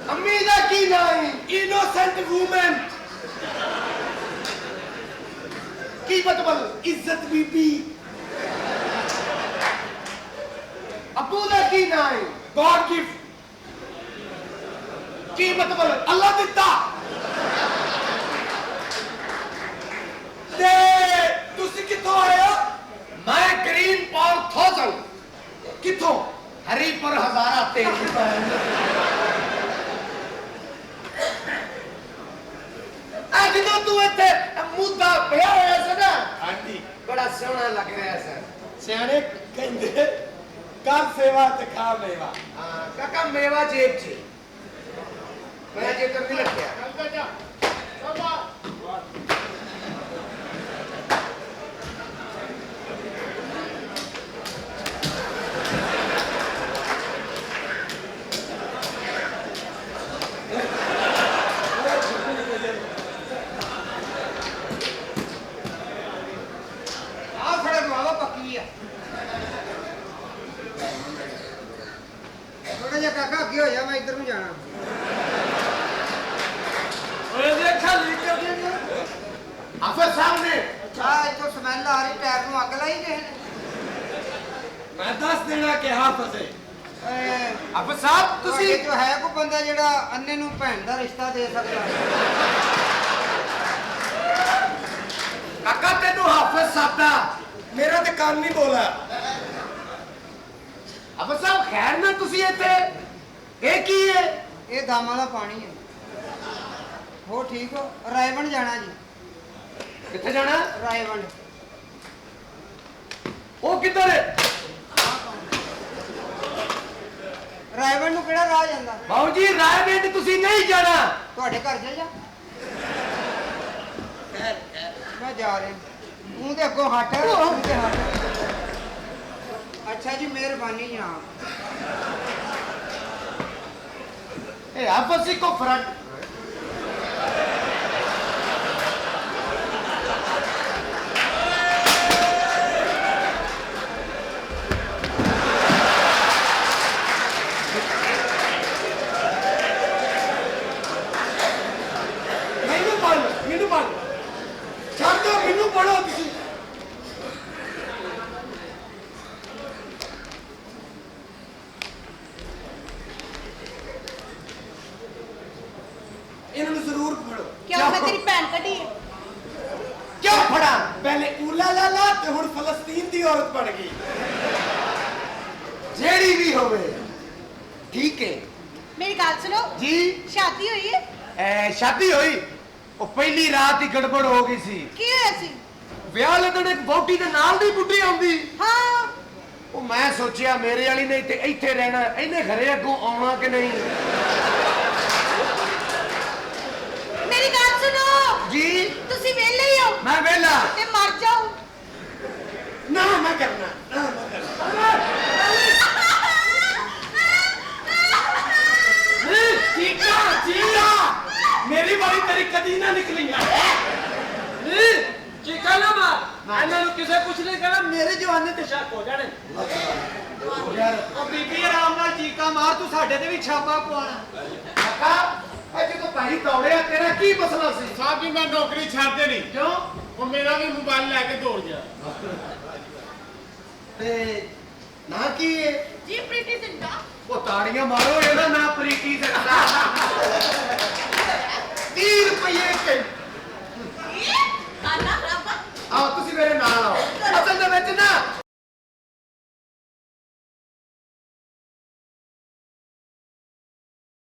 ਅੰਮੀ ਦਾ ਕੀ ਨਾਮ ਹੈ ਇਨੋਸੈਂਟ ਵੂਮਨ ਕੀ ਮਤਲਬ ਇੱਜ਼ਤ ਬੀਬੀ ਅੱਬੂ ਦਾ ਕੀ ਨਾਮ ਹੈ ਗॉड ਗਿਫਟ ਕੀ ਮਤਲਬ ਅੱਲਾ ਦਿੱਤਾ ਤੇ ਤੁਸੀਂ ਕਿੱਥੋਂ ਆਏ ਹੋ ਮੈਂ ਗ੍ਰੀਨ ਪਾਰਕ 1000 ਕਿੱਥੋਂ ਹਰੀਪੁਰ ਹਜ਼ਾਰਾ ਤੇਲ ਅੱਜ ਜਦੋਂ ਤੂੰ ਇੱਥੇ ਮੁੱਦਾ ਪਿਆ ਹੋਇਆ ਸੀ ਨਾ ਹਾਂਜੀ ਬੜਾ ਸੋਹਣਾ ਲੱਗ ਰਿਹਾ ਸੀ ਸਿਆਣੇ ਕਹਿੰਦੇ ਕਰ ਸੇਵਾ ਤੇ ਖਾ ਮੇਵਾ ਹਾਂ ਕਾਕਾ ਮੇਵਾ ਜੇਬ 'ਚ ਮੈਂ ਜੇਕਰ ਨਹੀਂ ਰੱਖਿਆ ਆਹ ਸੜਕ ਵਾਵਾ ਪੱਕੀ ਆ ਥੋੜਾ ਜਿਹਾ ਕਾਕਾ ਅੱਗੇ ਹੋ ਜਾ ਮੈਂ ਇੱਧਰ ਨੂੰ ਜਾਣਾ ਓਏ ਦੇਖਾ ਲੀਕ ਕਰ ਦੇ ਆਫਰ ਸਾਹਮਣੇ ਆ ਇੱਥੋਂ ਸਮੈਲ ਆ ਰਹੀ ਟਾਇਰ ਨੂੰ ਅੱਗ ਲਾਈ ਗਏ ਮੈਂ ਦੱਸ ਦੇਣਾ ਕਿ ਹਾਫਜ਼ ਹੈ ਆਫਰ ਸਾਹਿਬ ਤੁਸੀਂ ਤੁਸੀਂ ਜੋ ਹੈ ਕੋ ਬੰਦਾ ਜਿਹੜਾ ਅੰਨੇ ਨੂੰ ਭੈਣ ਦਾ ਰਿਸ਼ਤਾ ਦੇ ਸਕਦਾ ਕਾਕਾ ਤੈਨੂੰ ਹਾਫਜ਼ ਸਾਹਿਬ ਦਾ ਮੇਰਾ ਤੇ ਕੰਨ ਨਹੀਂ ਬੋਲਾ ਆਫਰ ਸਾਹਿਬ ਖੈਰ ਨਾ ਤੁਸੀਂ ਇੱਥੇ ਇਹ ਕੀ ਹੈ ਇਹ ਦਾਮਾਂ ਦਾ ਪਾਣੀ ਹੈ ਹੋ ਠੀਕ ਹੋ ਰਾਏਵੰਡ ਜਾਣਾ ਜੀ ਕਿੱਥੇ ਜਾਣਾ ਰਾਏਵੰਡ ਉਹ ਕਿੱਧਰ ਹੈ? ਰਾਏਵਨ ਨੂੰ ਕਿਹੜਾ ਰਾਹ ਜਾਂਦਾ? ਬਾਊ ਜੀ ਰਾਏਵਿੰਡ ਤੁਸੀਂ ਨਹੀਂ ਜਾਣਾ। ਤੁਹਾਡੇ ਘਰ ਚੱਲ ਜਾ। ਮੈਂ ਜਾ ਰਿਹਾ। ਤੂੰ ਤੇ ਅੱਗੋਂ ਹਟ, ਤੂੰ ਤੇ ਹਟ। ਅੱਛਾ ਜੀ, ਮਿਹਰਬਾਨੀ ਜਨਾਬ। ਇਹ ਆਪਸ ਕੋ ਫਰਕ ਮੈਨੂੰ ਪੜ੍ਹ ਛੱਡ ਦਿਓ, ਮੈਨੂੰ ਪੜ੍ਹੋ ਤੁਸੀਂ। ਇਹਨਾਂ ਨੂੰ ਜ਼ਰੂਰ ਪੜ੍ਹੋ। ਕਿਉਂ ਮੈਂ ਤੇਰੀ ਭੈਣ ਕੱਢੀ ਹੈ? ਕਿਉਂ ਫੜਾ? ਪਹਿਲੇ ਊਲਾ ਲਾਲਾ ਤੇ ਹੁਣ ਫਲਸਤੀਨ ਦੀ ਔਰਤ ਬਣ ਗਈ। ਜਿਹੜੀ ਵੀ ਹੋਵੇ ਠੀਕ ਹੈ ਮੇਰੀ ਗੱਲ ਸੁਣੋ ਜੀ। ਸ਼ਾਦੀ ਹੋਈ ਹੈ? ਸ਼ਾਦੀ ਹੋਈ, ਉਹ ਪਹਿਲੀ ਰਾਤ ਹੀ ਗੜਬੜ ਹੋ ਗਈ ਸੀ। ਕੀ ਹੋਇਆ ਸੀ? ਵਿਆਹ ਲੱਗਣ ਇੱਕ ਵਹੁਟੀ ਦੇ ਨਾਲ ਦੀ ਬੁੱਢੀ ਆਉਂਦੀ। ਹਾਂ ਉਹ ਮੈਂ ਸੋਚਿਆ ਮੇਰੇ ਵਾਲੀ ਨੇ ਤੇ ਇੱਥੇ ਰਹਿਣਾ, ਇਹਨੇ ਘਰੇ ਅੱਗੋਂ ਆਉਣਾ ਕਿ ਨਹੀਂ। ਮੇਰੀ ਗੱਲ ਸੁਣੋ ਜੀ। ਤੁਸੀਂ ਵਿਹਲੇ ਹੀ ਹੋ? ਮੈਂ ਵਿਹਲਾ। ਤੇ ਮਰ ਜਾਓ। ਨਾ ਮੈਂ ਕਰਨਾ, ਨਾ ਮੈਂ ਕਰਨਾ। ਮੇਰੀ ਵਾਰੀ ਤੇਰੀ ਕਦੀ ਨਾ ਨਿਕਲੀਆਂ। ਚੀਕਾ ਨਾ ਮਾਰ। ਇਹਨਾਂ ਨੂੰ ਕਿਸੇ ਕੁਛ ਨਹੀਂ ਕਹਿਣਾ, ਮੇਰੇ ਜਵਾਨੇ ਤੇ ਸ਼ੱਕ ਹੋ ਜਾਣੇ। ਉਹ ਬੀਬੀ ਆਰਾਮ ਨਾਲ ਚੀਕਾ ਮਾਰ, ਤੂੰ ਸਾਡੇ ਤੇ ਵੀ ਛਾਪਾ ਪਵਾਣਾ। ਕਾਕਾ ਇਹ ਜਦੋਂ ਭਾਈ ਦੌੜਿਆ ਤੇਰਾ ਕੀ ਮਸਲਾ ਸੀ? ਸਾਹਿਬ ਜੀ ਮੈਂ ਨੌਕਰੀ ਛੱਡ ਦੇਣੀ। ਕਿਉਂ? ਉਹ ਮੇਰਾ ਵੀ ਮੋਬਾਈਲ ਲੈ ਕੇ ਦੌੜ ਗਿਆ। ਤੇ ਨਾ ਕੀ ਹੈ? ਜੀ ਪ੍ਰੀਤੀ ਜ਼ਿੰਦਾ। ਉਹ ਤਾੜੀਆਂ ਮਾਰੋ, ਇਹਦਾ ਨਾਂ ਪ੍ਰੀਤੀ ਸਕਦਾ। 30 ਰੁਪਏ ਕਾਨਾ ਰੱਬਾ। ਆਓ ਤੁਸੀਂ ਮੇਰੇ ਨਾਲ ਆਓ। ਅਸਲ ਦੇ ਵਿੱਚ ਨਾ